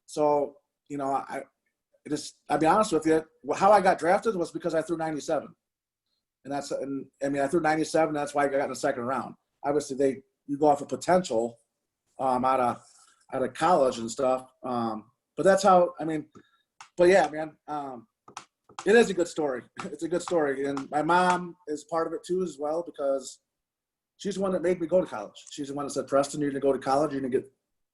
So, I'll be honest with you, how I got drafted was because I threw 97. And I threw 97. That's why I got in the second round. Obviously, you go off of potential out of college and stuff. But that's how, but yeah, man, it is a good story. It's a good story. And my mom is part of it too as well, because she's the one that made me go to college. She's the one that said, Preston, you're going to go to college. You're going to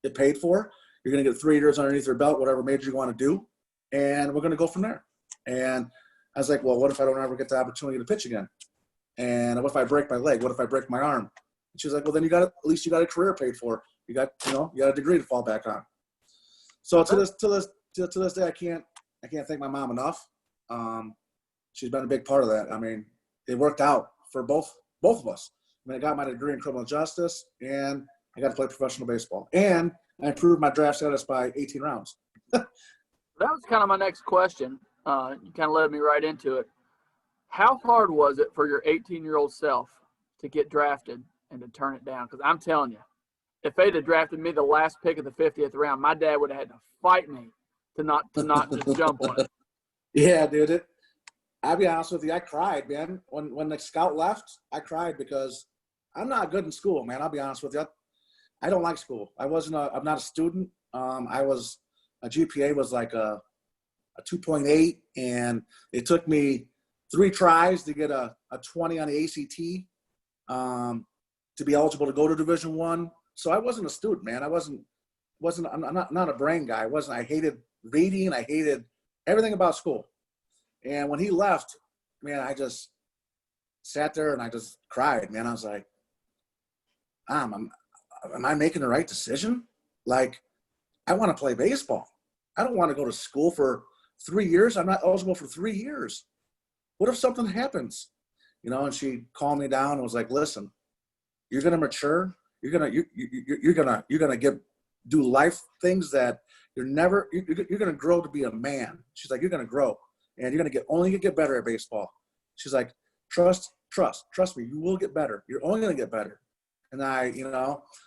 get paid for. You're going to get 3 years underneath your belt, whatever major you want to do, and we're going to go from there. And I was like, well, what if I don't ever get the opportunity to pitch again? And what if I break my leg? What if I break my arm? And she's like, well, then at least you got a career paid for. You got a degree to fall back on. So to this day, I can't thank my mom enough. She's been a big part of that. I mean, it worked out for both of us. I mean, I got my degree in criminal justice, and I got to play professional baseball. And I improved my draft status by 18 rounds. That was kind of my next question. You kind of led me right into it. How hard was it for your 18-year-old self to get drafted and to turn it down? Because I'm telling you, if they'd have drafted me the last pick of the 50th round, my dad would have had to fight me to not just jump on it. Yeah, dude. I'll be honest with you, I cried, man. When the scout left, I cried because I'm not good in school, man. I'll be honest with you. I don't like school. I'm not a student. A GPA was like a 2.8, and it took me 3 tries to get a 20 on the ACT to be eligible to go to Division I. So I wasn't a student, man. I'm not a brain guy. I hated reading. I hated everything about school. And when he left, man, I just sat there and I just cried, man. I was like, am I making the right decision? Like, I want to play baseball. I don't want to go to school for 3 years. I'm not eligible for 3 years. What if something happens? And she calmed me down and was like, listen, you're going to mature. You're going to do life things that you're going to grow to be a man. She's like, you're going to grow. And you're going to only get better at baseball. She's like, trust me, you will get better. You're only going to get better. And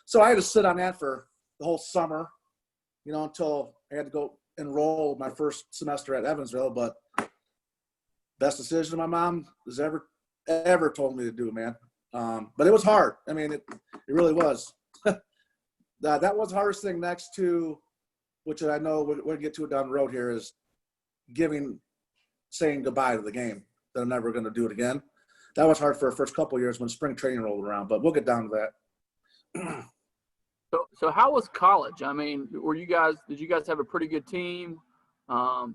so I had to sit on that for the whole summer, until I had to go enroll my first semester at Evansville. But best decision my mom has ever told me to do, man. But it was hard. I mean, it really was. That was the hardest thing next to, which I know we're going to get to it down the road here, is saying goodbye to the game, that I'm never going to do it again. That was hard for the first couple of years when spring training rolled around, but we'll get down to that. So how was college? I mean, did you guys have a pretty good team? How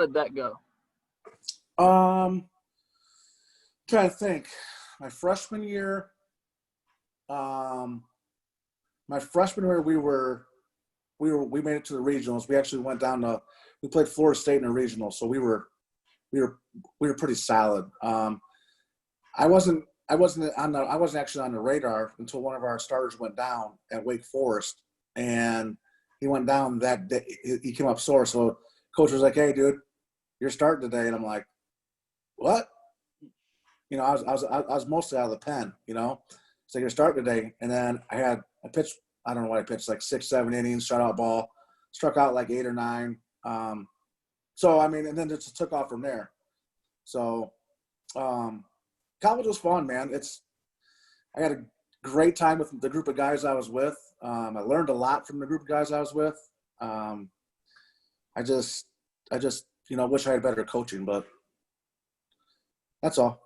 did that go? Trying to think. My freshman year, we made it to the regionals. We actually went down we played Florida State in a regional, so we were pretty solid. I wasn't actually on the radar until one of our starters went down at Wake Forest, and he went down that day. He came up sore, so coach was like, "Hey, dude, you're starting today," and I'm like, "What?" I was mostly out of the pen. So you're starting today, and then I pitched. I don't know what I pitched, like 6-7 innings, shutout ball, struck out like 8 or 9. So I mean, and then it just took off from there. So college was fun, man. I had a great time with the group of guys I was with. I learned a lot from the group of guys I was with. I just wish I had better coaching, but that's all.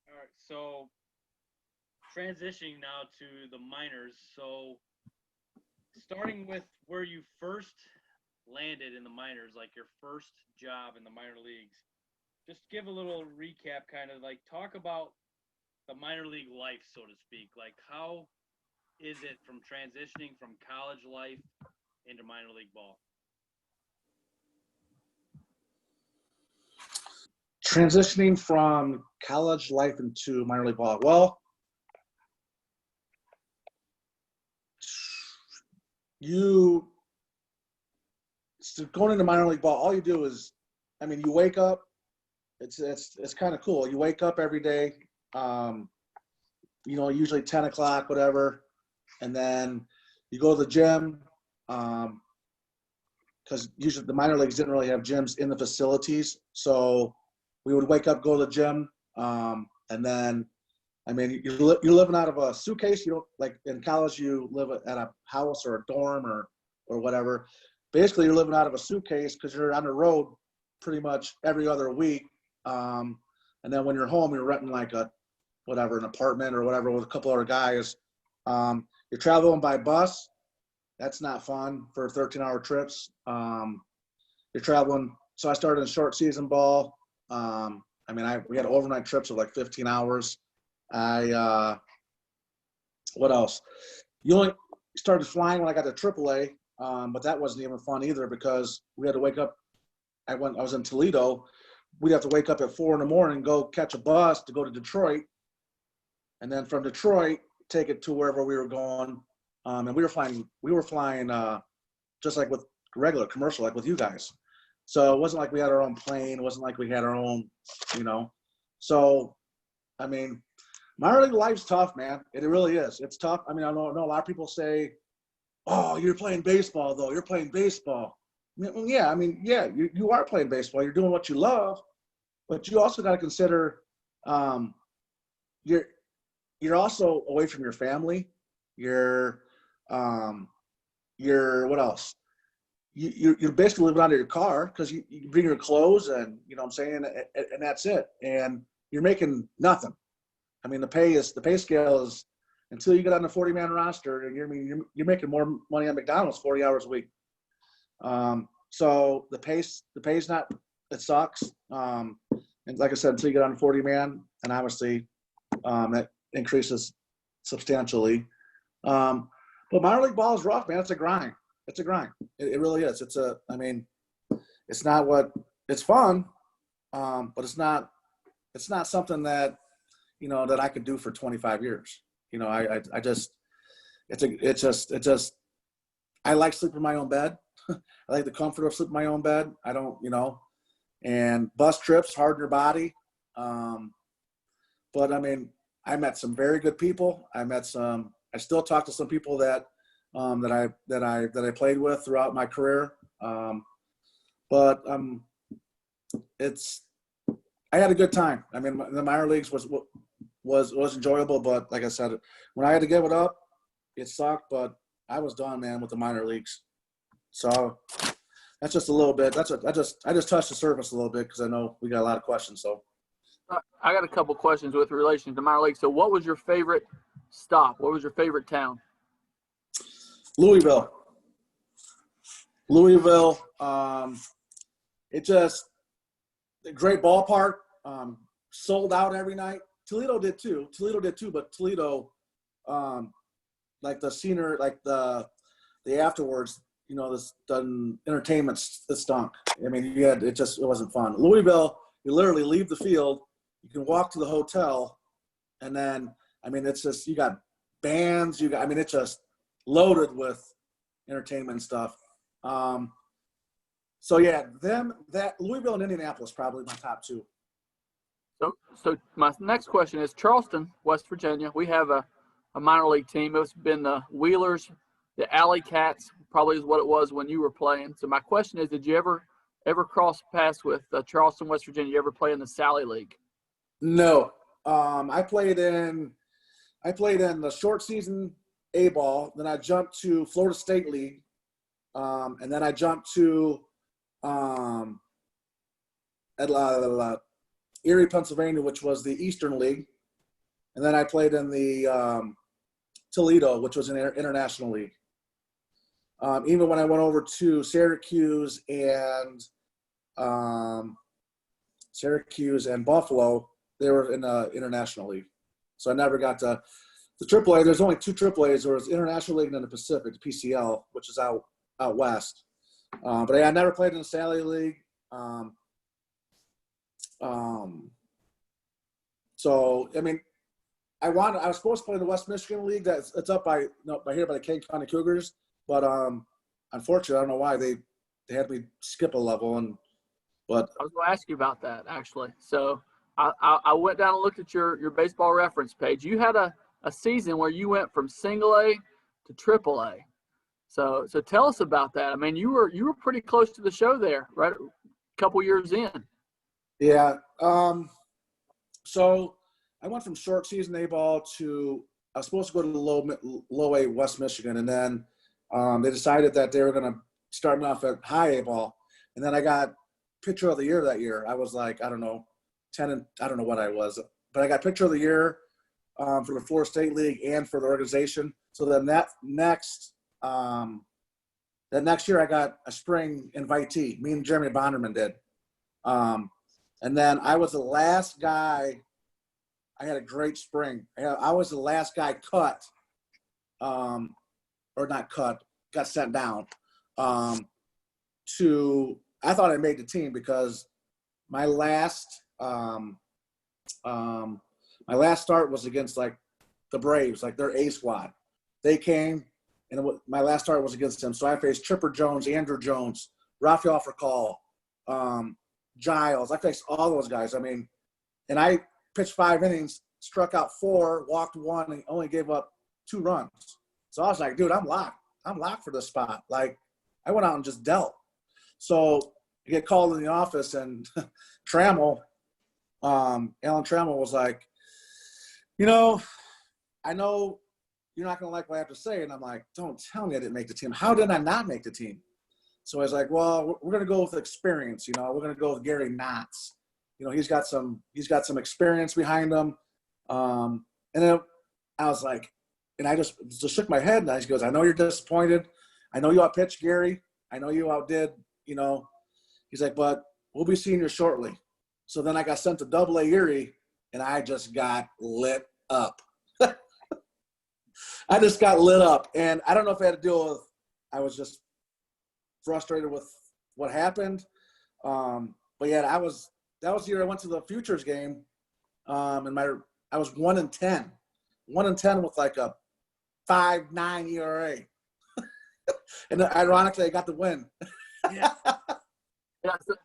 All right, so transitioning now to the minors. So starting with where you first landed in the minors, like your first job in the minor leagues, just give a little recap, kind of like talk about the minor league life, so to speak. Like, how is it from transitioning from college life into minor league ball? Transitioning from college life into minor league ball. Well, going into minor league ball, all you do is, you wake up. It's kind of cool. You wake up every day, usually 10 o'clock, whatever, and then you go to the gym, because usually the minor leagues didn't really have gyms in the facilities, so we would wake up, go to the gym, and then, you're living out of a suitcase. You don't, like in college, you live at a house or a dorm or whatever. Basically, you're living out of a suitcase because you're on the road pretty much every other week. And then when you're home, you're renting like an apartment or whatever with a couple other guys. You're traveling by bus, That's not fun for 13-hour trips. You're traveling. So I started in short season ball. We had overnight trips of like 15 hours. What else? You only started flying when I got to AAA, but that wasn't even fun either because we had to wake up. I was in Toledo. We'd have to wake up at 4 a.m, go catch a bus to go to Detroit, and then from Detroit take it to wherever we were going. And we were flying just like with regular commercial, like with you guys. So it wasn't like we had our own plane. It wasn't like we had our own, So, minor league life's tough, man. It really is. It's tough. I know a lot of people say, "Oh, you're playing baseball, though. You're playing baseball." Yeah, you are playing baseball. You're doing what you love, but you also got to consider you're also away from your family. You're what else? You're basically living out of your car because you bring your clothes and and that's it. And you're making nothing. The pay scale is until you get on the 40-man roster, and you're making more money at McDonald's 40 hours a week. So the pay's not, it sucks. And like I said, until you get on the 40-man, and obviously that increases substantially. But minor league ball is rough, man. It's a grind. It's a grind. It really is. It's fun, but it's not something that, that I could do for 25 years. I like sleeping in my own bed. I like the comfort of sleeping in my own bed. I don't, and bus trips harden your body. But I met some very good people. I still talk to some people that I played with throughout my career. But I had a good time. The minor leagues was enjoyable, but like I said, when I had to give it up, it sucked, but I was done, man, with the minor leagues. So that's just a little bit. I just touched the surface a little bit because I know we got a lot of questions. So I got a couple questions with relation to minor league. So what was your favorite stop? What was your favorite town? Louisville. It just a great ballpark. Sold out every night. Toledo did too, but Toledo, like the scenery, like the afterwards, the entertainment stunk. It wasn't fun. Louisville, you literally leave the field, you can walk to the hotel, and then it's just, you got bands, it's just loaded with entertainment and stuff. So yeah, that Louisville and Indianapolis probably my top two. So my next question is Charleston, West Virginia. We have a minor league team. It's been the Wheelers, the Alley Cats, probably is what it was when you were playing. So my question is, did you ever cross paths with Charleston, West Virginia? You ever play in the Sally League? No. I played in the short season A-ball. Then I jumped to Florida State League. And then I jumped to Erie, Pennsylvania, which was the Eastern League. And then I played in the Toledo, which was an international league. Even when I went over to Syracuse and Buffalo, they were in the international league. So I never got to the AAA. There's only two AAAs. There was International League and then the Pacific, the PCL, which is out west. But I never played in the Sally League. So I was supposed to play in the West Michigan League. It's up by here by the Kane County Cougars, but unfortunately, I don't know why they had me skip a level. But I was going to ask you about that actually. So I went down and looked at your baseball reference page. You had a season where you went from single A to AAA. So tell us about that. You were pretty close to the show there, right? A couple years in. Yeah. So I went from short season A-ball to I was supposed to go to the low A West Michigan, and then they decided that they were going to start me off at high A-ball, and then I got pitcher of the year that year. I was like, I don't know, 10 and I don't know what I was, but I got pitcher of the year for the Florida State League and for the organization. So then that next That next year I got a spring invitee. Me and Jeremy Bonderman did. And then I was the last guy. I had a great spring. I was the last guy cut, or not cut, got sent down. I thought I made the team because my last start was against like the Braves, like their A squad. They came, and my last start was against them. So I faced Chipper Jones, Andrew Jones, Rafael Furcal, Giles. I faced all those guys. I mean, and I pitched 5 innings, struck out 4, walked 1, and only gave up 2 runs. So I was like, dude, I'm locked. I'm locked for this spot. Like, I went out and just dealt. So I get called in the office, and Trammell, Alan Trammell was like, you know, I know you're not going to like what I have to say. And I'm like, don't tell me I didn't make the team. How did I not make the team? So I was like, well, we're going to go with experience. You know, we're going to go with Gary Knotts. You know, he's got some experience behind him. And then I was like, and I just shook my head, and he goes, I know you're disappointed. I know you outpitched Gary. I know you outdid, you know. He's like, but we'll be seeing you shortly. So then I got sent to AA Erie, and I just got lit up. I just got lit up. And I don't know if I had to deal with, I was just frustrated with what happened. But yeah, that was the year I went to the Futures game. And I was 1-10. 1-10 with like a 5.9 ERA. And ironically, I got the win. Yeah.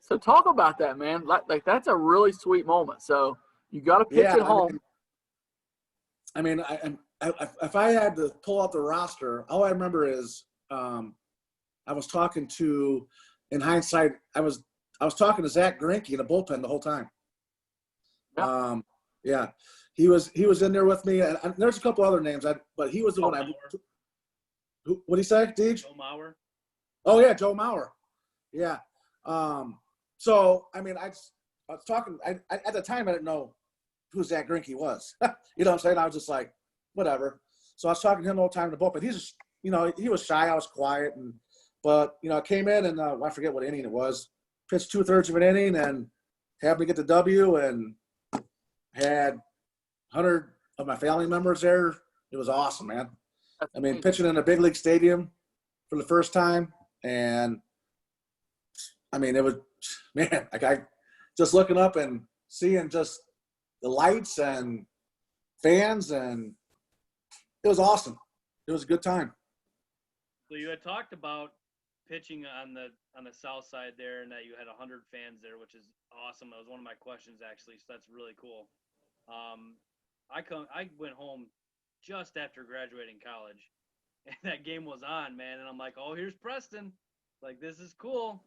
So talk about that, man. Like that's a really sweet moment. So you got to pitch at home. I mean, if I had to pull out the roster, all I remember is I was talking to, in hindsight, I was talking to Zach Greinke in the bullpen the whole time. Yeah. He was in there with me, and there's a couple other names, but he was the one I. What did he say, Deej? Joe Mauer. Oh yeah, Joe Mauer. Yeah. So I mean, I was talking. At the time I didn't know who Zach Greinke was. You know what I'm saying? I was just like, whatever. So I was talking to him the whole time in the bullpen. He's just, you know, he was shy. I was quiet, but you know, I came in and I forget what inning it was. Pitched 2/3 of an inning and happened to get the W, and had 100 of my family members there. It was awesome, man. I mean, pitching in a big league stadium for the first time. And I mean, it was, man, like I just looking up and seeing just the lights and fans, and it was awesome. It was a good time. So you had talked about pitching on the south side there, and that you had 100 fans there, which is awesome. That was one of my questions, actually. So that's really cool. I went home just after graduating college, and that game was on, man. And I'm like, oh, here's Preston. Like, this is cool.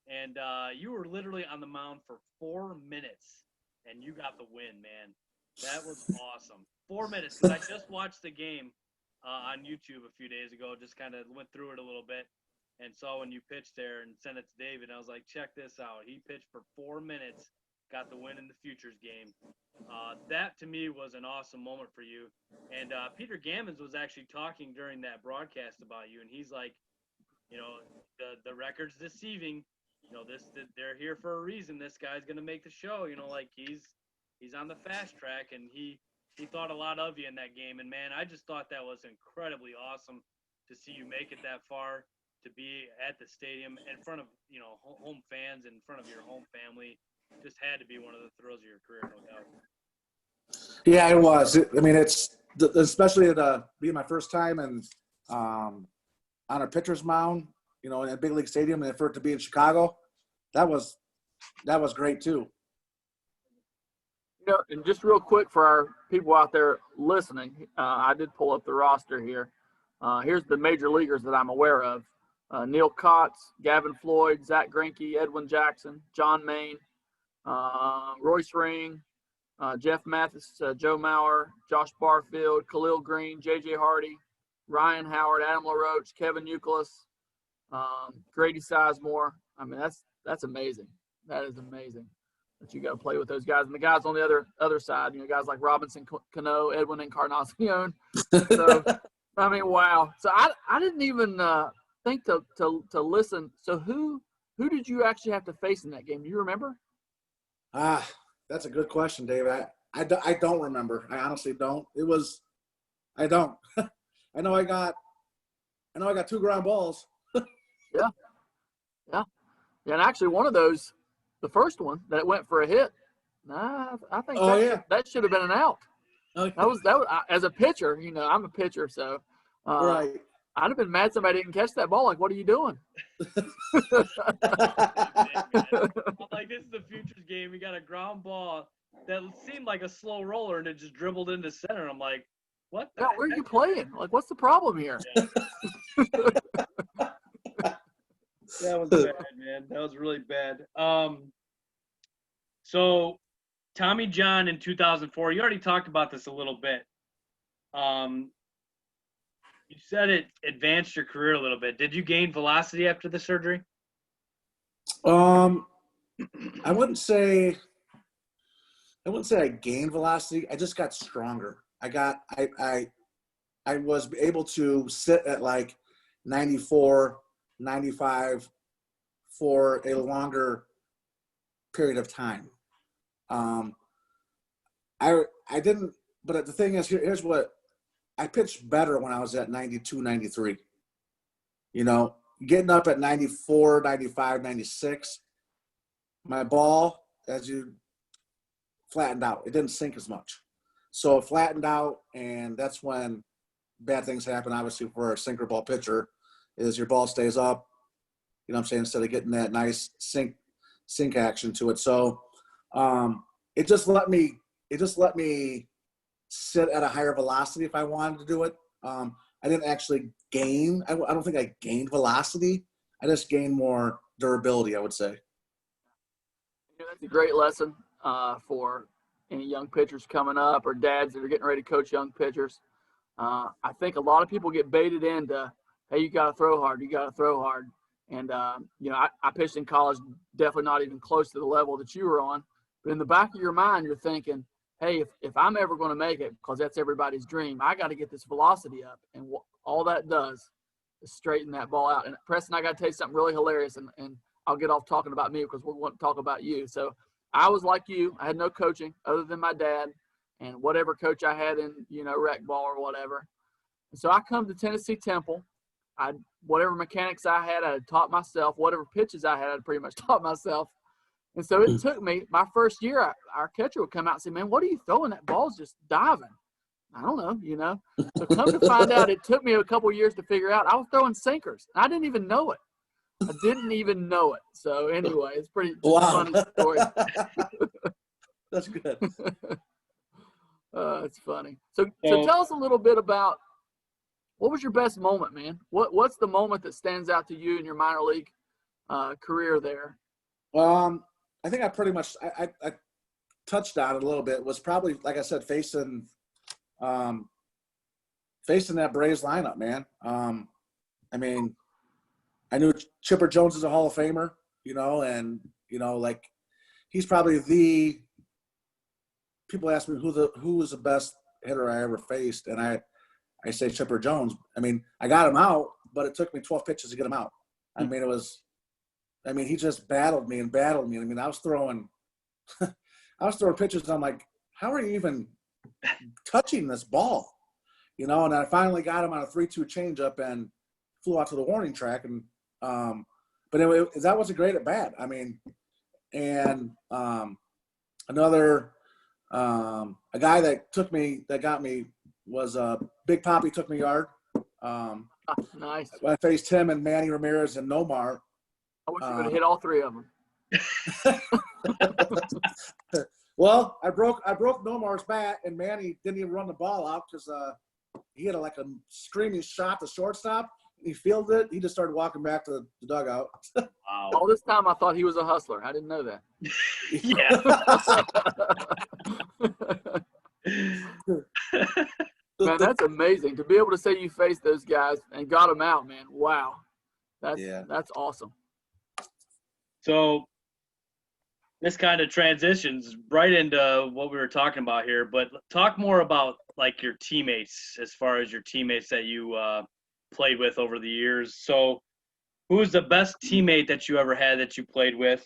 And you were literally on the mound for 4 minutes, and you got the win, man. That was awesome. 4 minutes. Because I just watched the game on YouTube a few days ago, just kind of went through it a little bit, and saw when you pitched there and sent it to David. And I was like, check this out. He pitched for 4 minutes, got the win in the Futures game. That, to me, was an awesome moment for you. And Peter Gammons was actually talking during that broadcast about you, and he's like, you know, the record's deceiving. You know, they're here for a reason. This guy's going to make the show. You know, like he's on the fast track, and he thought a lot of you in that game. And, man, I just thought that was incredibly awesome to see you make it that far, to be at the stadium in front of, you know, home fans, in front of your home family. Just had to be one of the thrills of your career, no doubt. Yeah, it was. I mean, it's especially at being my first time and on a pitcher's mound, you know, in a big league stadium, and for it to be in Chicago, that was great too. You know, and just real quick for our people out there listening, I did pull up the roster here. Here's the major leaguers that I'm aware of: Neil Kotz, Gavin Floyd, Zach Greinke, Edwin Jackson, John Maine, Royce Ring, Jeff Mathis, Joe Mauer, Josh Barfield, Khalil Green, J.J. Hardy, Ryan Howard, Adam LaRoche, Kevin Youkilis, Grady Sizemore. I mean, that's amazing. That is amazing that you got to play with those guys. And the guys on the other side, you know, guys like Robinson Cano, Edwin Encarnacion. So I mean, wow. So I didn't even think to listen. So who did you actually have to face in that game? Do you remember? That's a good question, Dave. I don't remember. I honestly don't. I don't. I know I got 2 ground balls. Yeah. Yeah. Yeah. And actually, one of those, the first one that went for a hit. Nah, I think Oh yeah. that should have been an out. Oh, That was as a pitcher. I'm a pitcher, so right. I'd have been mad somebody didn't catch that ball. Like, what are you doing? I'm like, this is the futures game. We got a ground ball that seemed like a slow roller, and it just dribbled into center. I'm like, what the Where are heck? you playing? Like, what's the problem here? Yeah. That was bad, man. That was really bad. So Tommy John in 2004, you already talked about this a little bit. You said it advanced your career a little bit. Did you gain velocity after the surgery? I wouldn't say I gained velocity. I just got stronger. I was able to sit at like 94, 95 for a longer period of time. I didn't, but the thing is, here's what I pitched better when I was at 92, 93. Getting up at 94, 95, 96, my ball, as you flattened out, it didn't sink as much. So it flattened out, and that's when bad things happen, obviously, for a sinker ball pitcher, is your ball stays up, you know what I'm saying, instead of getting that nice sink action to it. So it just let me sit at a higher velocity if I wanted to do it. I didn't actually gain. I don't think I gained velocity. I just gained more durability, I would say. That's a great lesson for any young pitchers coming up or dads that are getting ready to coach young pitchers. I think a lot of people get baited into, hey, you got to throw hard. You got to throw hard. And, I pitched in college, definitely not even close to the level that you were on. But in the back of your mind, you're thinking, hey, if I'm ever going to make it, because that's everybody's dream, I got to get this velocity up. And all that does is straighten that ball out. And Preston, I got to tell you something really hilarious, and I'll get off talking about me because we want to talk about you. So I was like you. I had no coaching other than my dad and whatever coach I had in, rec ball or whatever. And so I come to Tennessee Temple. Whatever mechanics I had taught myself. Whatever pitches I had pretty much taught myself. And so it took me, my first year, our catcher would come out and say, man, what are you throwing? That ball's just diving. I don't know, So come to find out, it took me a couple of years to figure out I was throwing sinkers. I didn't even know it. So anyway, it's pretty funny story. That's good. It's funny. So tell us a little bit about what was your best moment, man? What's the moment that stands out to you in your minor league career there? I think I pretty much I touched on it a little bit. It was probably, like I said, facing that Braves lineup, man. I mean, I knew Chipper Jones is a Hall of Famer, and like he's probably people ask me who was the best hitter I ever faced, and I say Chipper Jones. I mean, I got him out, but it took me 12 pitches to get him out. I mean, he just battled me. I mean, I was throwing pitches, and I'm like, how are you even touching this ball? And I finally got him on a 3-2 changeup and flew out to the warning track. And but anyway, that was a great at bat. I mean, and another a guy that got me was Big Poppy took me yard. Nice. I faced him and Manny Ramirez and Nomar. I wish you would have hit all three of them. Well, I broke Nomar's bat, and Manny didn't even run the ball out because he had a screaming shot to shortstop. He fielded it. He just started walking back to the dugout. Wow. All this time, I thought he was a hustler. I didn't know that. Yeah. Man, that's amazing to be able to say you faced those guys and got them out, man. Wow, that's awesome. So this kind of transitions right into what we were talking about here, but talk more about like your teammates as far as your teammates that you played with over the years. So who's the best teammate that you ever had that you played with?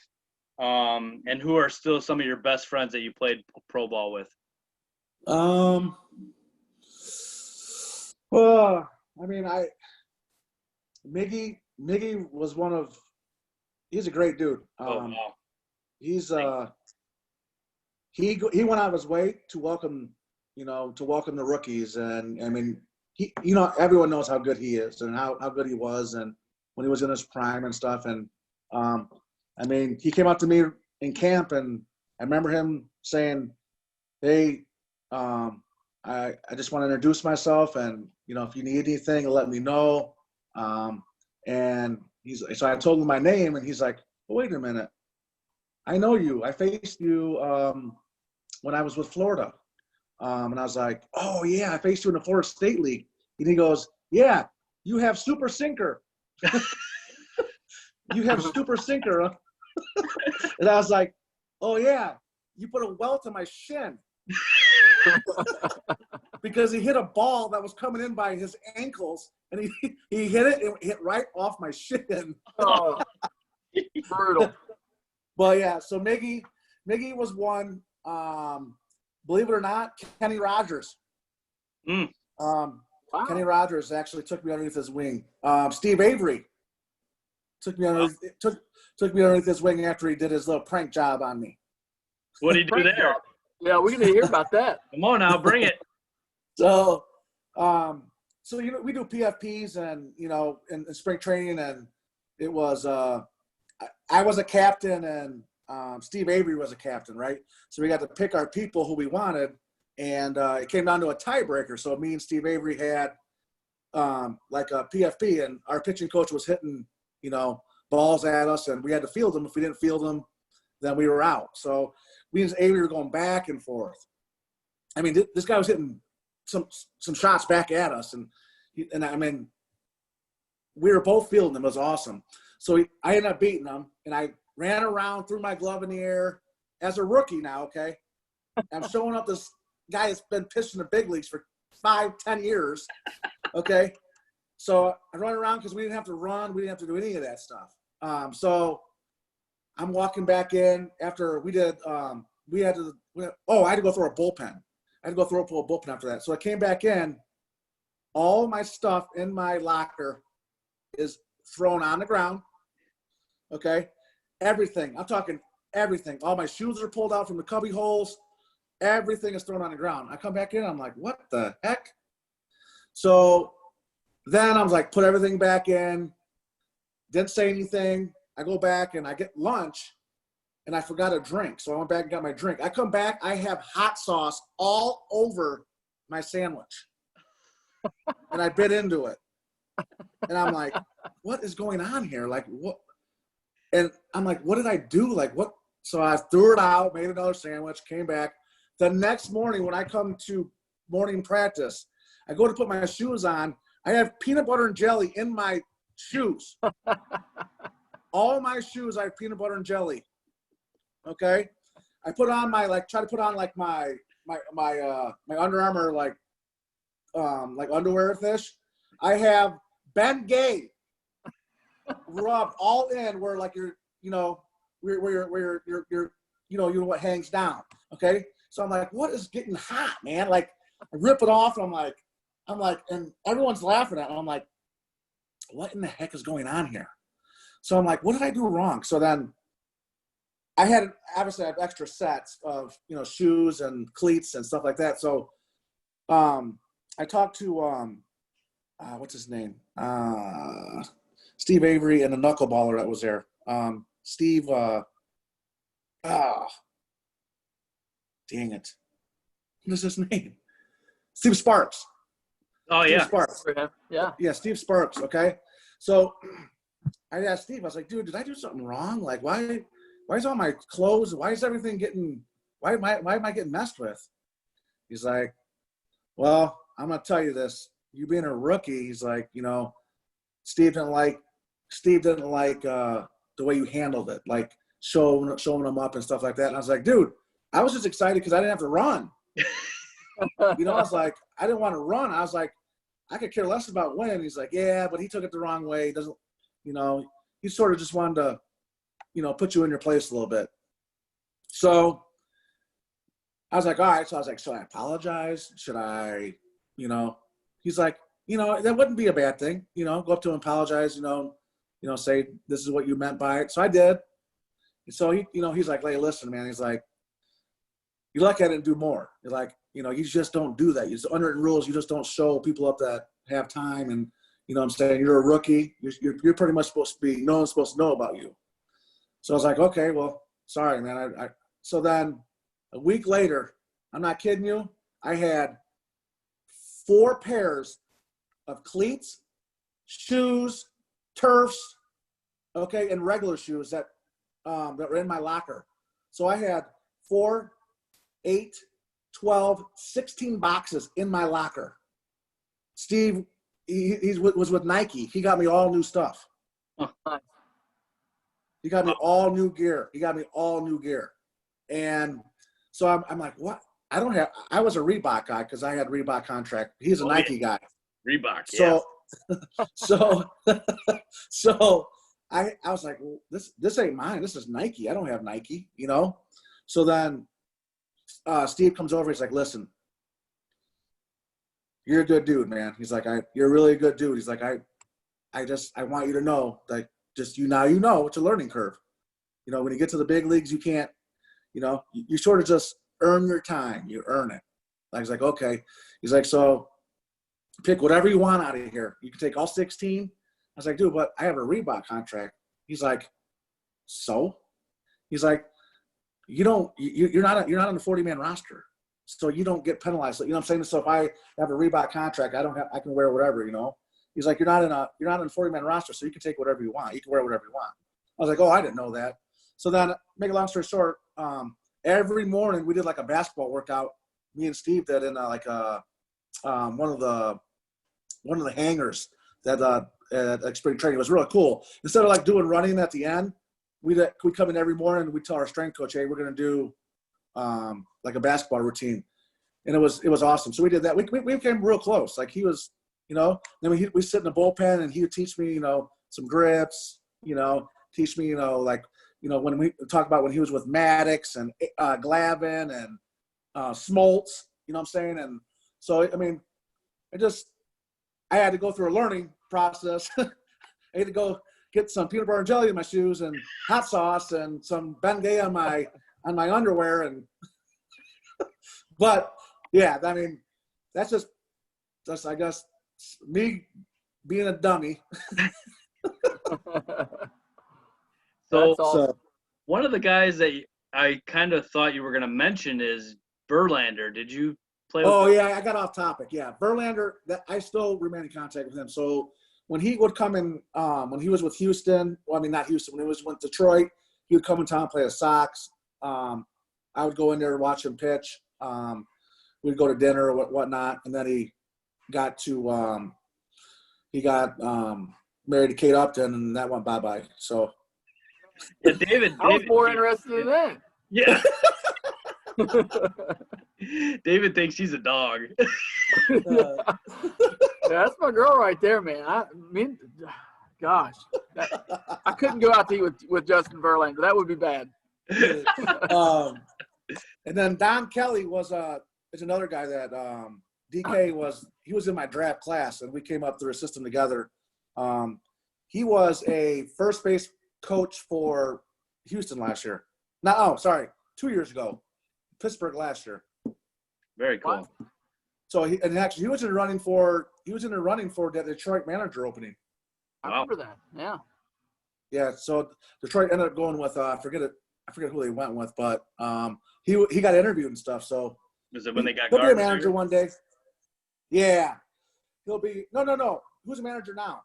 And who are still some of your best friends that you played pro ball with? Well, I mean, Miggy was he's a great dude. Oh, wow. He's he went out of his way to welcome the rookies, and I mean, everyone knows how good he is and how good he was, and when he was in his prime and stuff. And I mean, he came up to me in camp, and I remember him saying, "Hey, I just want to introduce myself, and if you need anything, let me know." And so I told him my name, and he's like, well, "Wait a minute, I know you. I faced you when I was with Florida." And I was like, "Oh yeah, I faced you in the Florida State League." And he goes, "Yeah, you have super sinker." You have super sinker. Huh? And I was like, "Oh yeah, you put a welt on my shin." Because he hit a ball that was coming in by his ankles, and he hit it, and it hit right off my shin. Oh, brutal. But yeah, so Miggy was one. Believe it or not, Kenny Rogers. Wow. Kenny Rogers actually took me underneath his wing. Steve Avery took me underneath his wing after he did his little prank job on me. What did he do there? Yeah, we're gonna hear about that. Come on now, bring it. So, we do PFPs and in spring training, and it was I was a captain and Steve Avery was a captain, right? So we got to pick our people who we wanted, and it came down to a tiebreaker. So me and Steve Avery had like a PFP, and our pitching coach was hitting balls at us, and we had to field them. If we didn't field them, then we were out. So me and Avery were going back and forth. I mean, this guy was hitting some shots back at us, and I mean, we were both fielding them. It was awesome. So I ended up beating him, and I ran around, threw my glove in the air as a rookie now, okay? I'm showing up this guy that's been pitching the big leagues for 5-10 years, okay? So I run around because we didn't have to run. We didn't have to do any of that stuff. So I'm walking back in after we did I had to go throw a bullpen. I had to go throw a bullpen after that. So I came back in. All my stuff in my locker is thrown on the ground, okay? Everything. I'm talking everything. All my shoes are pulled out from the cubby holes. Everything is thrown on the ground. I come back in. I'm like, what the heck? So then I was like, put everything back in. Didn't say anything. I go back and I get lunch, and I forgot a drink. So I went back and got my drink. I come back. I have hot sauce all over my sandwich. And I bit into it. And I'm like, what is going on here? Like, what? And I'm like, what did I do? Like, what? So I threw it out, made another sandwich, came back. The next morning when I come to morning practice, I go to put my shoes on. I have peanut butter and jelly in my shoes. All my shoes, I have peanut butter and jelly. Okay? I put on try to put on like my Under Armour like underwear fish. I have Ben Gay rubbed all in where like where what hangs down. Okay? So I'm like, what is getting hot, man? Like I rip it off, and I'm like, and everyone's laughing at me. I'm like, what in the heck is going on here? So I'm like, what did I do wrong? So then I had extra sets of shoes and cleats and stuff like that. So I talked to what's his name? Steve Avery and the knuckleballer that was there. Steve dang it. What is his name? Steve Sparks. Oh, Steve yeah. Sparks. Yeah. Yeah, Steve Sparks, okay? So I asked Steve, I was like, dude, did I do something wrong? Like, why is all my clothes, why is everything why am I getting messed with? He's like, well, I'm going to tell you this. You being a rookie, he's like, Steve didn't like the way you handled it. Like, showing them up and stuff like that. And I was like, dude, I was just excited because I didn't have to run. I was like, I didn't want to run. I was like, I could care less about winning. He's like, yeah, but he took it the wrong way. He doesn't, he sort of just wanted to, put you in your place a little bit. So I was like, all right. So I was like, should I apologize? Should I, he's like, that wouldn't be a bad thing. Go up to him, apologize, say this is what you meant by it. So I did. And so he's like, hey, listen, man. He's like, you look at it and do more. You're like, you just don't do that. It's unwritten rules. You just don't show people up that have time. And what I'm saying, you're a rookie. You're pretty much supposed to be. No one's supposed to know about you. So I was like, okay, well, sorry, man. So then a week later, I'm not kidding you, I had 4 pairs of cleats, shoes, turfs, okay, and regular shoes that were in my locker. So I had 4, 8, 12, 16 boxes in my locker. Steve, he was with Nike. He got me all new stuff. He got me all new gear. And so I'm like, what? I was a Reebok guy because I had a Reebok contract. He's a Nike guy. Reebok, so, so I was like, well, this ain't mine. This is Nike. I don't have Nike, So then Steve comes over. He's like, listen, you're a good dude, man. He's like, you're really a good dude. He's like, I want you to know, like, just it's a learning curve. When you get to the big leagues, you can't, you sort of just earn your time. You earn it. He's like, okay. He's like, so pick whatever you want out of here. You can take all 16. I was like, dude, but I have a Reebok contract. He's like, so? He's like, you're not on the 40-man roster. So you don't get penalized. So, what I'm saying? So if I have a Reebok contract, I can wear whatever, He's like, you're not in a 40-man roster, so you can take whatever you want. You can wear whatever you want. I was like, oh, I didn't know that. So then, make a long story short, every morning we did like a basketball workout. Me and Steve did in one of the hangars that at spring training. It was really cool. Instead of like doing running at the end, we come in every morning and we tell our strength coach, hey, we're going to do like a basketball routine, and it was awesome. So we did that. We became real close. Like he was, then we sit in the bullpen and he would teach me, some grips, teach me, when we talk about when he was with Maddox and Glavin and Smoltz, what I'm saying? And so, I had to go through a learning process. I had to go get some peanut butter and jelly in my shoes and hot sauce and some Bengay on my underwear. And, but yeah, that's just, I guess, me being a dummy. So one of the guys that I kind of thought you were going to mention is Verlander. Did you play with him? Yeah, I got off topic. Yeah, Verlander, I still remain in contact with him. So when he would come in, when he was with Houston, not Houston, when he was with Detroit, he would come in town and play the Sox. I would go in there and watch him pitch. We'd go to dinner or whatnot, and then he got married to Kate Upton, and that went bye-bye. So yeah, David, I was more interested in that. Yeah. David thinks he's a dog. Yeah, that's my girl right there, man. Gosh, I couldn't go out to eat with Justin Verlander. That would be bad. And then Don Kelly is another guy that DK he was in my draft class, and we came up through a system together. He was a first base coach for Houston last year. 2 years ago. Pittsburgh last year. Very cool. What? So he was in the running for the Detroit manager opening. I remember that. Yeah. Yeah. So Detroit ended up going with I forget who they went with, but he got interviewed and stuff. So was it when they got? He'll be a manager one day. Yeah. He'll be no. Who's the manager now?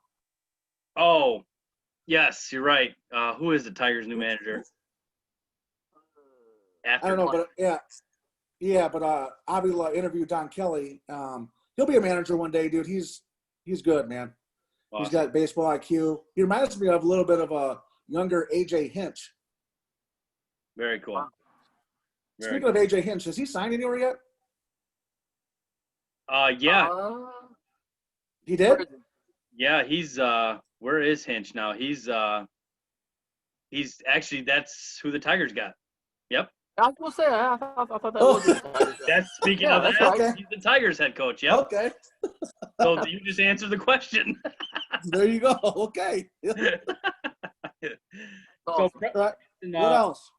Oh, yes, you're right. Who is the Tigers' new manager? I don't know, but yeah. But Avila interviewed Don Kelly. He'll be a manager one day, dude. He's good, man. Awesome. He's got baseball IQ. He reminds me of a little bit of a younger AJ Hinch. Very cool. Wow. Very Speaking of AJ Hinch, has he signed anywhere yet? yeah, He did? yeah. He's where is Hinch now? He's actually, that's who the Tigers got. Yep. I was gonna say I thought that Oh. was the Tigers. That's speaking Yeah, of that's that. right. Okay. He's the Tigers head coach. Yep. Okay. So you just answered the question. There you go. Okay. So, Awesome. Right. What else?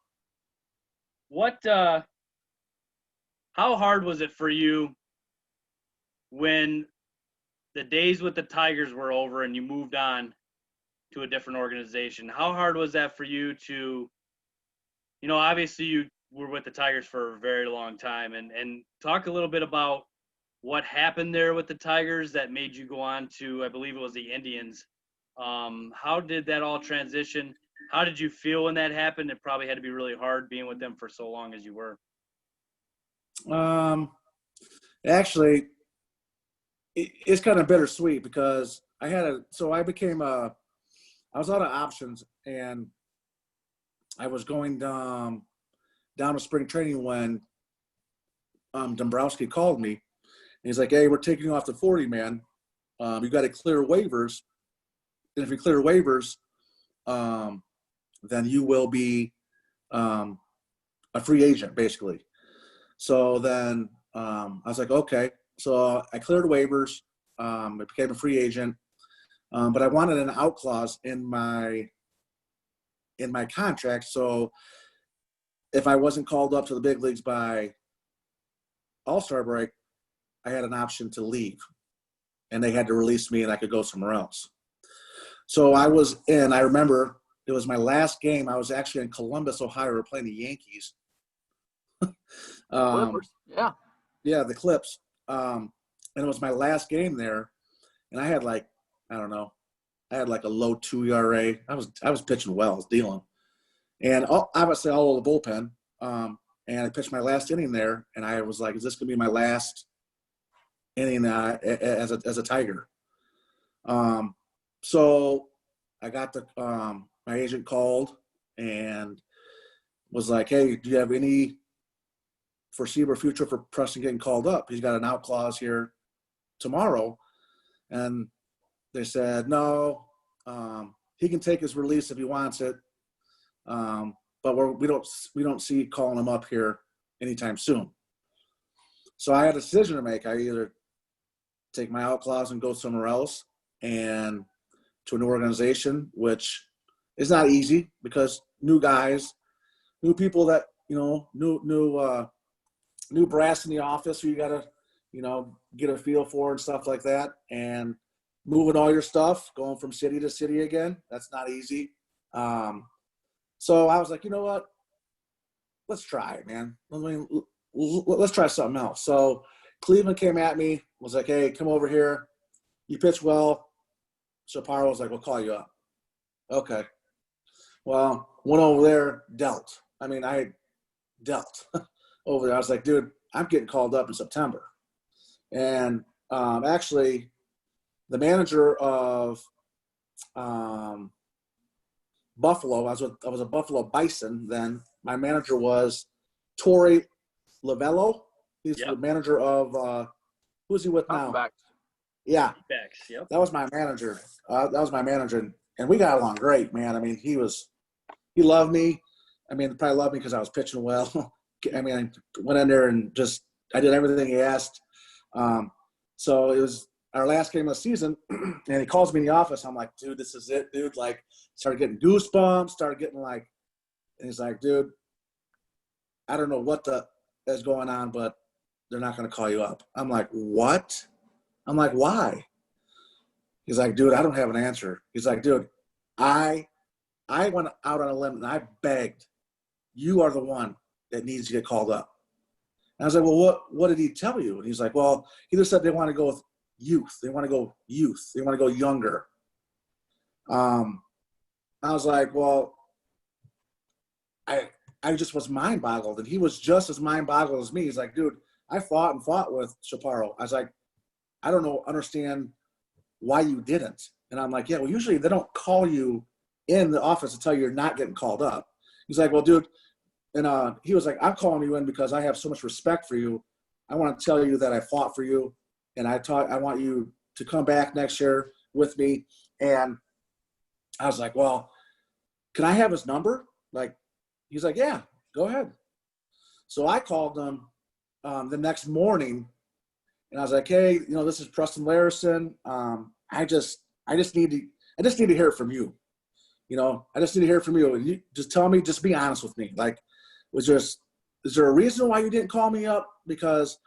how hard was it for you when the days with the Tigers were over and you moved on to a different organization? How hard was that for you to, obviously you were with the Tigers for a very long time, and talk a little bit about what happened there with the Tigers that made you go on to, I believe it was the Indians. How did that all transition? How did you feel when that happened? It probably had to be really hard being with them for so long as you were. Actually, it's kind of bittersweet because I was out of options, and I was going down to spring training when Dombrowski called me. And he's like, "Hey, we're taking you off the 40, man. You got to clear waivers, and if you clear waivers, then you will be a free agent, basically." So then I was like, okay. So I cleared waivers. I became a free agent, but I wanted an out clause in my contract. So if I wasn't called up to the big leagues by All-Star break, I had an option to leave, and they had to release me, and I could go somewhere else. So I remember it was my last game. I was actually in Columbus, Ohio. We were playing the Yankees. Clippers. Yeah. Yeah, the Clips. And it was my last game there, and I had like a low 2 ERA. I was pitching well. I was dealing, and obviously all over the bullpen. And I pitched my last inning there, and I was like, "Is this gonna be my last inning as a Tiger?" So I got my agent called and was like, "Hey, do you have any foreseeable future for Preston getting called up? He's got an out clause here tomorrow." And they said, "No, he can take his release if he wants it, but we don't see calling him up here anytime soon." So I had a decision to make. I either take my out clause and go somewhere else and to a new organization, which is not easy because new guys, new people that new brass in the office who you got to, get a feel for and stuff like that. And moving all your stuff, going from city to city again, that's not easy. So I was like, you know what? Let's try it, man. Let's try something else. So Cleveland came at me, was like, "Hey, come over here. You pitch well." Chaparro was like, "We'll call you up." Okay. Well, went over there, dealt. I dealt over there. I was like, "Dude, I'm getting called up in September." And actually, the manager of Buffalo, I was a Buffalo Bison then. My manager was Torrey Lavello. He's the manager of who's he with now? Yeah. Yep. That was my manager. And we got along great, man. He loved me. Probably loved me because I was pitching well. I went in there and I did everything he asked. So it was our last game of the season, and he calls me in the office. I'm like, "Dude, this is it, dude." Like, started getting goosebumps, and he's like, "Dude, I don't know what is going on, but they're not going to call you up." I'm like, "What?" I'm like, "Why?" He's like, "Dude, I don't have an answer." He's like, "Dude, I went out on a limb and I begged. You are the one that needs to get called up." And I was like, "Well, what did he tell you?" And he's like, "Well, he just said they want to go with youth. They want to go youth. They want to go younger." I was like, "Well, I just was mind boggled." And he was just as mind boggled as me. He's like, "Dude, I fought with Chaparro." I was like, "I don't understand why you didn't." And I'm like, "Yeah, well, usually they don't call you in the office to tell you you're not getting called up." He's like, "Well, dude, And he was like, I'm calling you in because I have so much respect for you. I want to tell you that I fought for you, and I want you to come back next year with me. And I was like, well, can I have his number? Like, he's like, yeah, go ahead. So I called him the next morning, and I was like, hey, this is Preston Larrison. I just need to hear it from you. I just need to hear it from you. And you just tell me, just be honest with me. Like, is there a reason why you didn't call me up? Because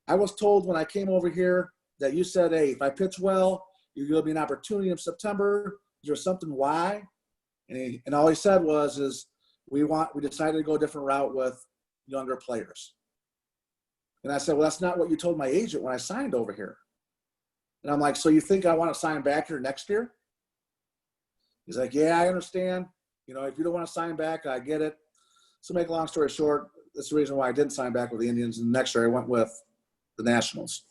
I was told when I came over here that you said, hey, if I pitch well, you're going to be an opportunity in September. Is there something why? And all he said was we decided to go a different route with younger players. And I said, well, that's not what you told my agent when I signed over here. And I'm like, so you think I want to sign back here next year? He's like, yeah, I understand. If you don't want to sign back, I get it. So make a long story short, that's the reason why I didn't sign back with the Indians. And next year I went with the Nationals.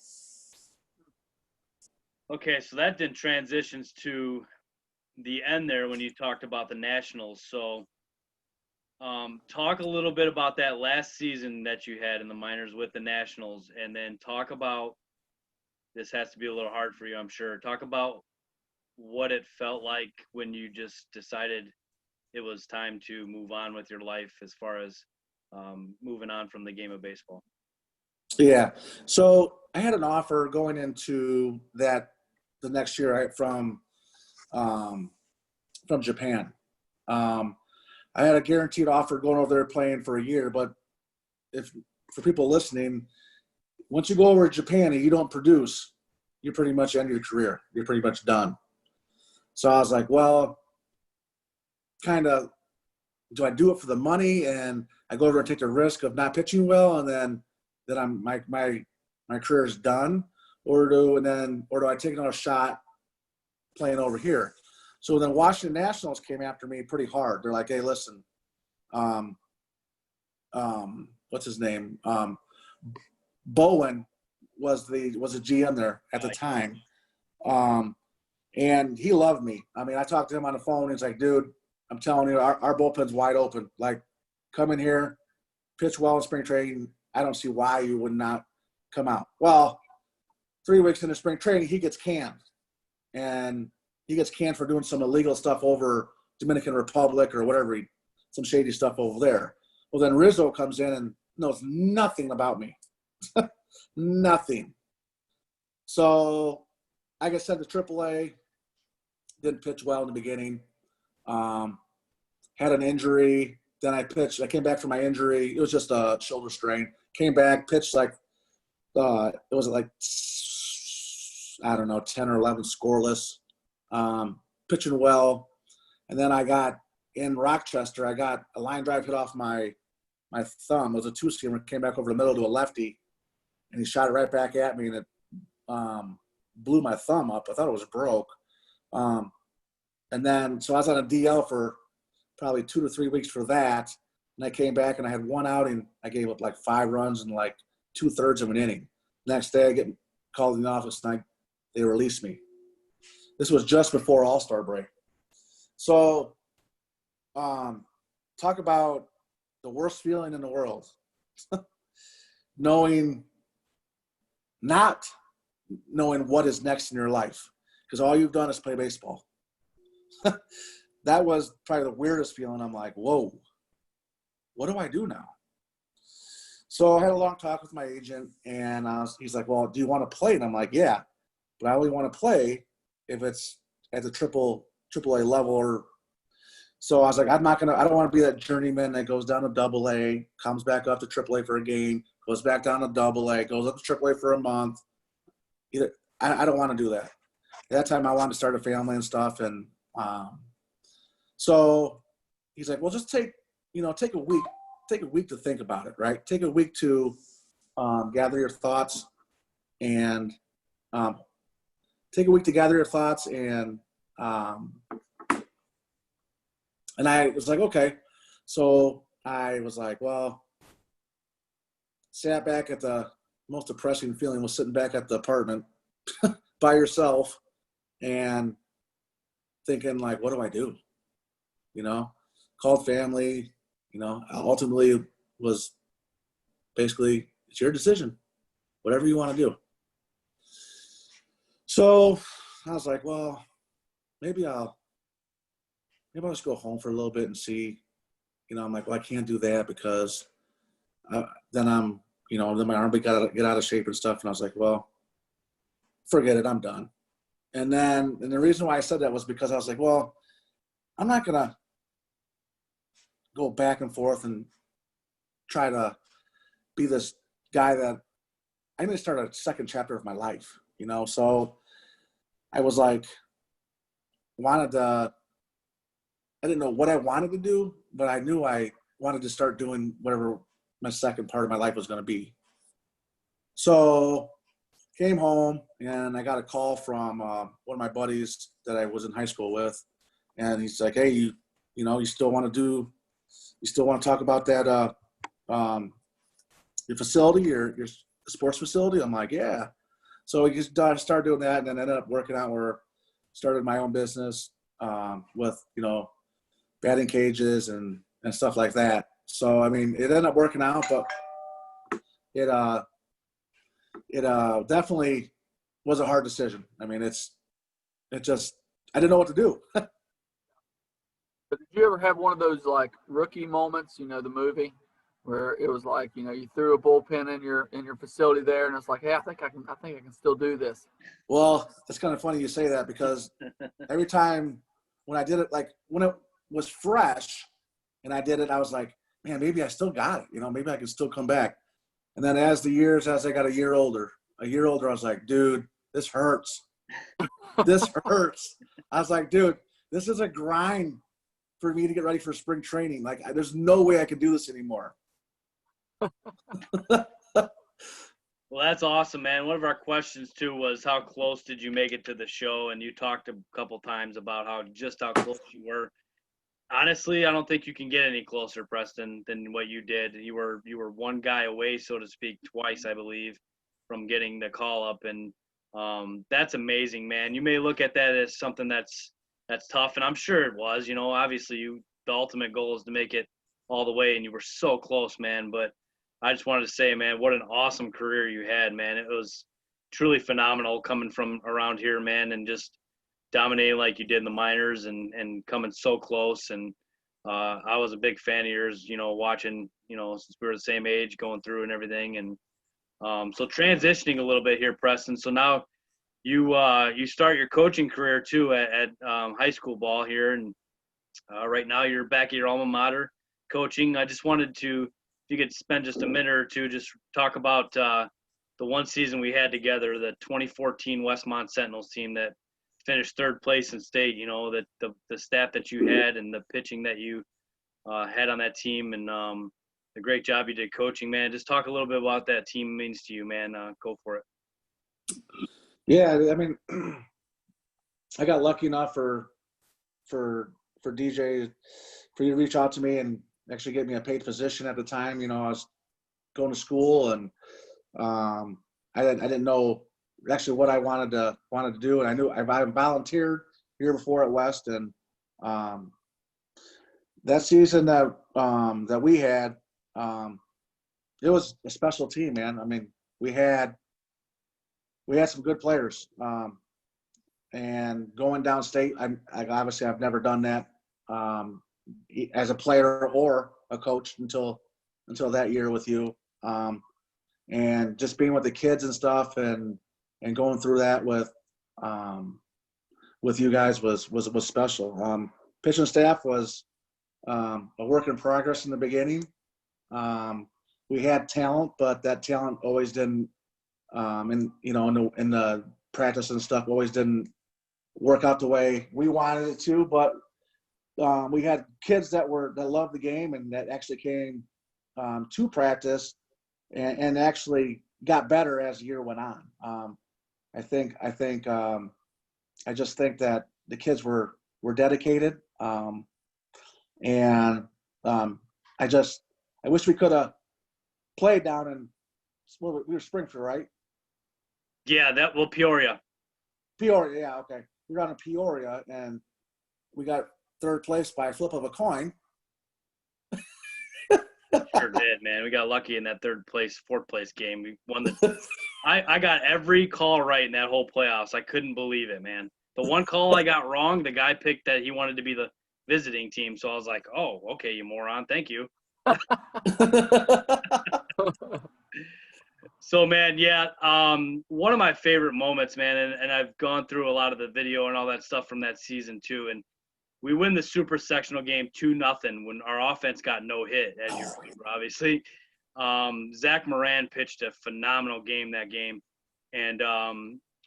Okay, so that then transitions to the end there when you talked about the Nationals. So talk a little bit about that last season that you had in the minors with the Nationals, and then talk about, this has to be a little hard for you, I'm sure. Talk about what it felt like when you just decided it was time to move on with your life as far as moving on from the game of baseball. Yeah. So I had an offer going into the next year, right, from Japan. I had a guaranteed offer going over there playing for a year, but for people listening, once you go over to Japan and you don't produce, you pretty much end your career. You're pretty much done. So I was like, well, kind of, do I do it for the money and I go over and take the risk of not pitching well, and then my career is done, or do I take another shot playing over here? So then Washington Nationals came after me pretty hard. They're like, hey, listen, what's his name? Bowen was a GM there at the time. And he loved me. I mean, I talked to him on the phone. He's like, dude, I'm telling you, our bullpen's wide open. Like, come in here, pitch well in spring training. I don't see why you would not come out. Well, 3 weeks into spring training, he gets canned. And he gets canned for doing some illegal stuff over Dominican Republic or whatever, some shady stuff over there. Well, then Rizzo comes in and knows nothing about me. Nothing. So I got sent to AAA. Didn't pitch well in the beginning. Had an injury. Then I pitched. I came back from my injury. It was just a shoulder strain. Came back, pitched like it was like, I don't know, 10 or 11 scoreless. Pitching well. And then I got in Rochester, I got a line drive hit off my thumb. It was a two-seamer. Came back over the middle to a lefty, and he shot it right back at me, and it blew my thumb up. I thought it was broke. And then, so I was on a DL for probably 2 to 3 weeks for that. And I came back and I had one outing. I gave up like 5 runs in like 2/3 of an inning. Next day I get called in the office and they released me. This was just before All-Star break. So talk about the worst feeling in the world. Not knowing what is next in your life, because all you've done is play baseball. That was probably the weirdest feeling. I'm like, whoa, what do I do now? So I had a long talk with my agent, and he's like, well, do you want to play? And I'm like, yeah, but I only want to play if it's at the AAA level. So I was like, I don't want to be that journeyman that goes down to AA, comes back up to AAA for a game, goes back down to AA, goes up to AAA for a month. I don't want to do that. At that time, I wanted to start a family and stuff, and so he's like, well, just take a week to think about it, right? Take a week to gather your thoughts, and and I was like, okay. So I was like, well, sat back at the most depressing feeling was sitting back at the apartment by yourself and thinking like, what do I do? Called family, ultimately it was basically, it's your decision, whatever you want to do. So I was like, well, maybe I'll just go home for a little bit and see. I'm like, well, I can't do that because then then my arm got to get out of shape and stuff. And I was like, well, forget it, I'm done. And the reason why I said that was because I was like, well, I'm not going to go back and forth and try to be this guy that I'm going to start a second chapter of my life, So I was like, I didn't know what I wanted to do, but I knew I wanted to start doing whatever my second part of my life was going to be. So came home and I got a call from one of my buddies that I was in high school with. And he's like, hey, you still want to talk about that, your facility, your sports facility? I'm like, yeah. So we just started doing that and then ended up working out where started my own business with, batting cages and stuff like that. So, I mean, it ended up working out, but it definitely was a hard decision. I mean, I didn't know what to do. But did you ever have one of those like rookie moments, the movie, where it was like, you threw a bullpen in your facility there, and it's like, hey, I think I can still do this. Well, it's kind of funny you say that because every time when I did it, like when it was fresh and I did it, I was like, man, maybe I still got it. Maybe I can still come back. And then as I got a year older, I was like, dude, this hurts. This hurts. I was like, dude, this is a grind for me to get ready for spring training. Like, there's no way I can do this anymore. Well, that's awesome, man. One of our questions too was how close did you make it to the show? And you talked a couple times about how close you were. Honestly, I don't think you can get any closer, Preston, than what you did. You were one guy away, so to speak, twice, I believe, from getting the call up, and that's amazing, man. You may look at that as something that's tough, and I'm sure it was. Obviously, the ultimate goal is to make it all the way, and you were so close, man. But I just wanted to say, man, what an awesome career you had, man. It was truly phenomenal coming from around here, man, and just dominating like you did in the minors and coming so close. And I was a big fan of yours, watching, since we were the same age, going through and everything. And so transitioning a little bit here, Preston. So now you start your coaching career too at high school ball here, and right now you're back at your alma mater coaching. I just wanted to, if you could spend just a minute or two, just talk about the one season we had together, the 2014 Westmont Sentinels team that finished third place in state. That the staff that you had and the pitching that you had on that team, and the great job you did coaching, man. Just talk a little bit about that team means to you, man. Go for it. Yeah, I mean, I got lucky enough for DJ, for you to reach out to me and actually get me a paid position at the time. I was going to school, and I didn't know actually what I wanted to do, and I knew I volunteered year before at West, and that season that we had, it was a special team, man. I mean, we had some good players, and going downstate, I obviously I've never done that as a player or a coach until that year with you, and just being with the kids and stuff, and going through that with you guys was special. Pitching staff was a work in progress in the beginning. We had talent, but that talent always didn't, in the practice and stuff, always didn't work out the way we wanted it to. But we had kids that loved the game and that actually came to practice and actually got better as the year went on. I just think that the kids were dedicated, and I wish we could have played down in, well, we were Springfield, right? Yeah, Peoria. Peoria, yeah, okay. We were out in Peoria, and we got third place by a flip of a coin. Sure did, man. We got lucky in that fourth place game. We won the. I got every call right in that whole playoffs. I couldn't believe it, man. The one call I got wrong, the guy picked that he wanted to be the visiting team. So I was like, oh, okay, you moron. Thank you. So, man, yeah, one of my favorite moments, man, and I've gone through a lot of the video and all that stuff from that season too. And we win the super sectional game 2-0 when our offense got no hit, as you remember, obviously. Zach Moran pitched a phenomenal game that game. And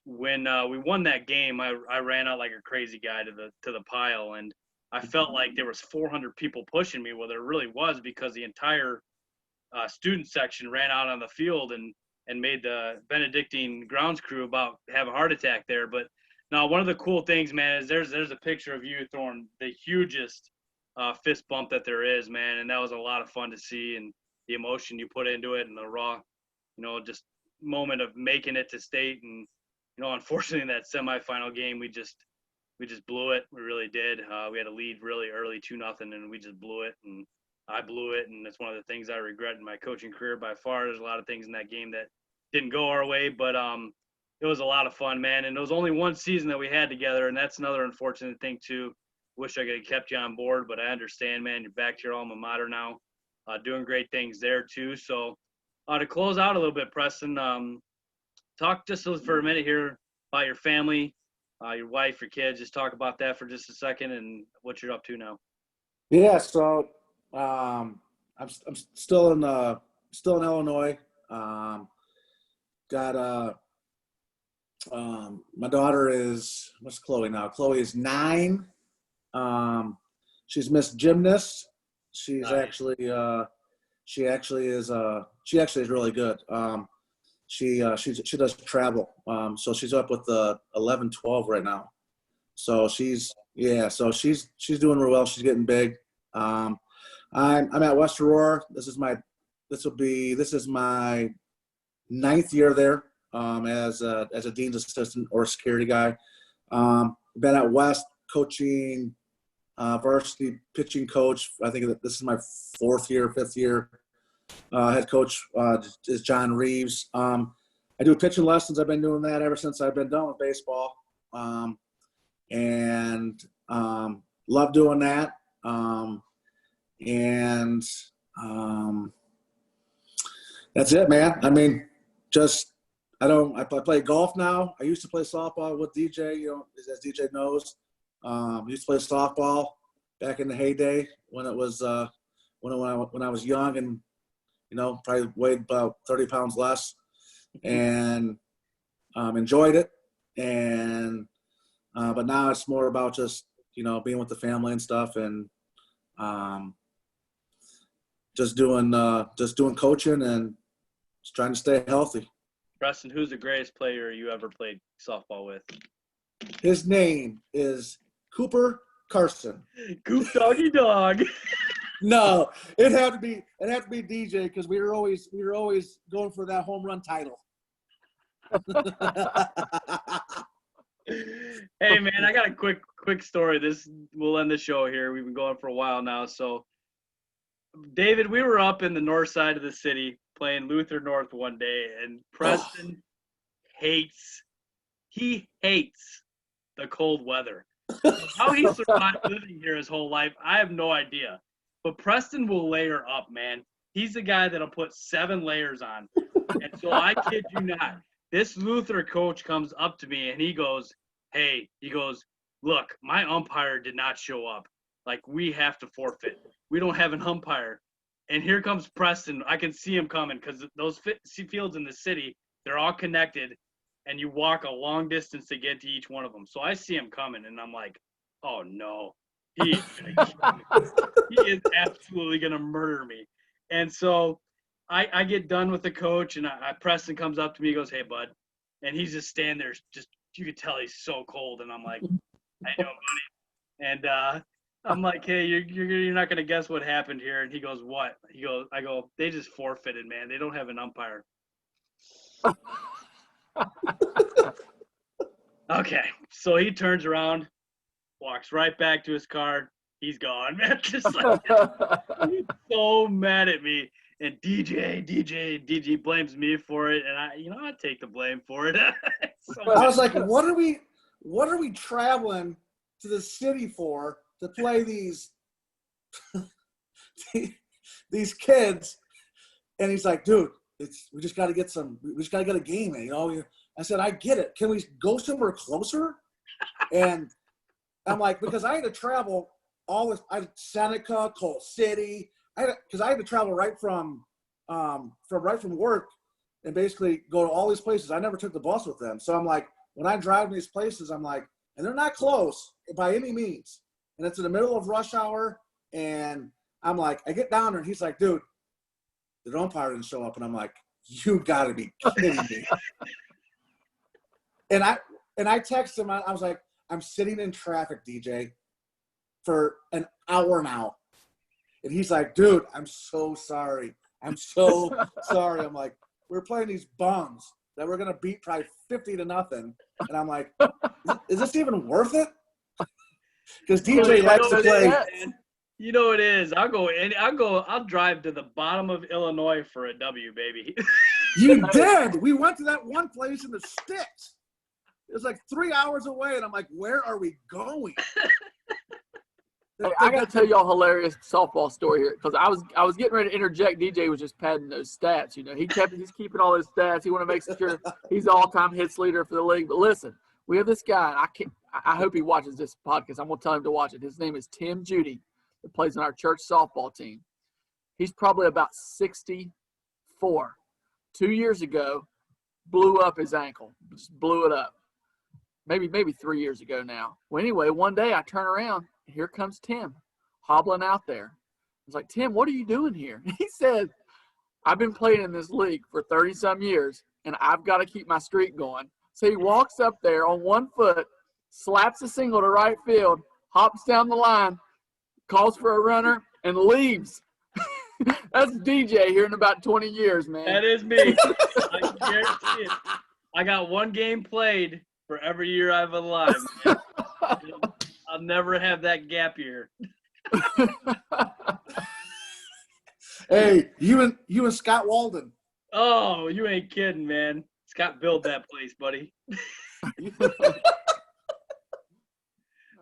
when we won that game, I ran out like a crazy guy to the pile, and I felt like there was 400 people pushing me. Well, there really was, because the entire student section ran out on the field and made the Benedictine grounds crew about have a heart attack there. But now, one of the cool things, man, is there's a picture of you throwing the hugest fist bump that there is, man, and that was a lot of fun to see, and the emotion you put into it, and the raw, just moment of making it to state. And unfortunately, in that semifinal game, we just blew it. We really did. We had a lead really early, 2-0, and we just blew it. And I blew it, and it's one of the things I regret in my coaching career by far. There's a lot of things in that game that didn't go our way, but it was a lot of fun, man. And it was only one season that we had together, and that's another unfortunate thing too. Wish I could have kept you on board, but I understand, man. You're back to your alma mater now, doing great things there too. So to close out a little bit, Preston, talk just for a minute here about your family, your wife, your kids. Just talk about that for just a second and what you're up to now. Yeah, so I'm still in Illinois. Got my daughter is, what's Chloe now? Chloe is 9. She's Miss Gymnast. She's Nice. she actually is really good. She does travel. So she's up with the 11-12 right now. So she's doing real well. She's getting big. I'm at West Aurora. This is my 9th year there as a dean's assistant or security guy. Been at West coaching varsity pitching coach. I think this is my 5th year. Head coach is John Reeves. I do pitching lessons. I've been doing that ever since I've been done with baseball, and love doing that. And that's it, man. I mean, I play golf now. I used to play softball with DJ, as DJ knows. Used to play softball back in the heyday when it was when I was young and probably weighed about 30 pounds less, and enjoyed it. And but now it's more about just being with the family and stuff, and just doing coaching and just trying to stay healthy. Preston, who's the greatest player you ever played softball with? His name is Cooper Carson. Goop doggy dog. No, it had to be DJ, because we were always going for that home run title. Hey, man, I got a quick story. We'll end the show here. We've been going for a while now. So, David, we were up in the north side of the city playing Luther North one day, and Preston hates the cold weather. How he survived living here his whole life, I have no idea. But Preston will layer up, man. He's the guy that'll put 7 layers on. And so I kid you not, this Luther coach comes up to me and he goes, look, my umpire did not show up. Like, we have to forfeit. We don't have an umpire. And here comes Preston. I can see him coming, because those fields in the city, they're all connected, and you walk a long distance to get to each one of them. So I see him coming, and I'm like, oh, no. He is gonna kill me. He is absolutely going to murder me. And so I get done with the coach, and Preston comes up to me. He goes, hey, bud. And he's just standing there. You could tell he's so cold. And I'm like, how you doing, buddy? And I'm like, hey, you're not going to guess what happened here. And he goes, what? I go, they just forfeited, man. They don't have an umpire. Okay. So he turns around, walks right back to his car, he's gone, man. Just like, he's so mad at me. And DJ blames me for it, and I take the blame for it. I was like, what are we traveling to the city for to play these these kids? And he's like, dude, we just got to get a game in, I said, I get it. Can we go somewhere closer? And I'm like, because I had to travel Seneca, Coal City. Because I had to travel right from work and basically go to all these places. I never took the bus with them. So I'm like, when I drive to these places, I'm like, and they're not close by any means. And it's in the middle of rush hour. And I'm like, I get down there and he's like, dude, the umpire didn't show up. And I'm like, you gotta be kidding me. And I texted him, I was like, I'm sitting in traffic, DJ, for an hour now. And he's like, dude, I'm so sorry. I'm so sorry. I'm like, we're playing these bums that we're going to beat probably 50-0. And I'm like, is this even worth it? Because DJ likes to play. You know it is. I'll drive to the bottom of Illinois for a W, baby. You did. We went to that one place in the sticks. It was like 3 hours away. And I'm like, where are we going? Hey, I got to tell y'all a hilarious softball story here because I was getting ready to interject. DJ was just padding those stats. He's keeping all his stats. He want to make sure he's the all-time hits leader for the league. But listen, we have this guy. I hope he watches this podcast. I'm going to tell him to watch it. His name is Tim Judy. He plays on our church softball team. He's probably about 64. 2 years ago, blew up his ankle. Just blew it up. Maybe 3 years ago now. Well, anyway, one day I turn around. Here comes Tim hobbling out there. I was like, Tim, what are you doing here? He said, I've been playing in this league for 30-some years, and I've got to keep my streak going. So he walks up there on one foot, slaps a single to right field, hops down the line, calls for a runner, and leaves. That's DJ here in about 20 years, man. That is me. I can guarantee it. I got one game played for every year I've been alive, man. I'll never have that gap year. Hey, you and Scott Walden. Oh, you ain't kidding, man. Scott built that place, buddy.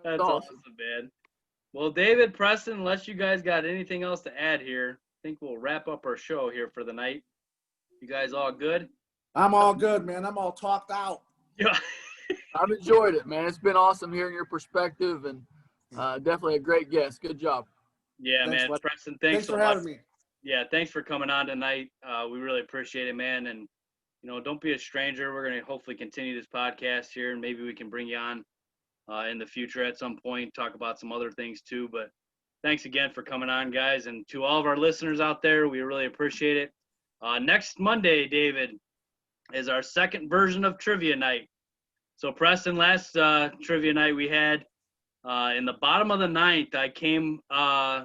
That's awesome, man. Well, David, Preston, unless you guys got anything else to add here, I think we'll wrap up our show here for the night. You guys all good? I'm all good, man. I'm all talked out. Yeah. I've enjoyed it, man. It's been awesome hearing your perspective, and definitely a great guest. Good job. Yeah, thanks, man. Preston, thanks so for much. Having me. Yeah, thanks for coming on tonight. We really appreciate it, man. And, don't be a stranger. We're going to hopefully continue this podcast here, and maybe we can bring you on in the future at some point, talk about some other things too. But thanks again for coming on, guys. And to all of our listeners out there, we really appreciate it. Next Monday, David, is our second version of Trivia Night. So, Preston, last trivia night we had, in the bottom of the ninth, I came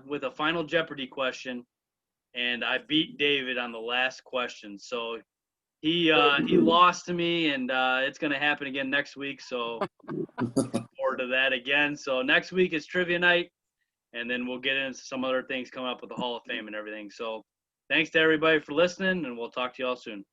with a Final Jeopardy question, and I beat David on the last question. So he lost to me, and it's going to happen again next week. So look forward to that again. So next week is trivia night, and then we'll get into some other things coming up with the Hall of Fame and everything. So thanks to everybody for listening, and we'll talk to you all soon.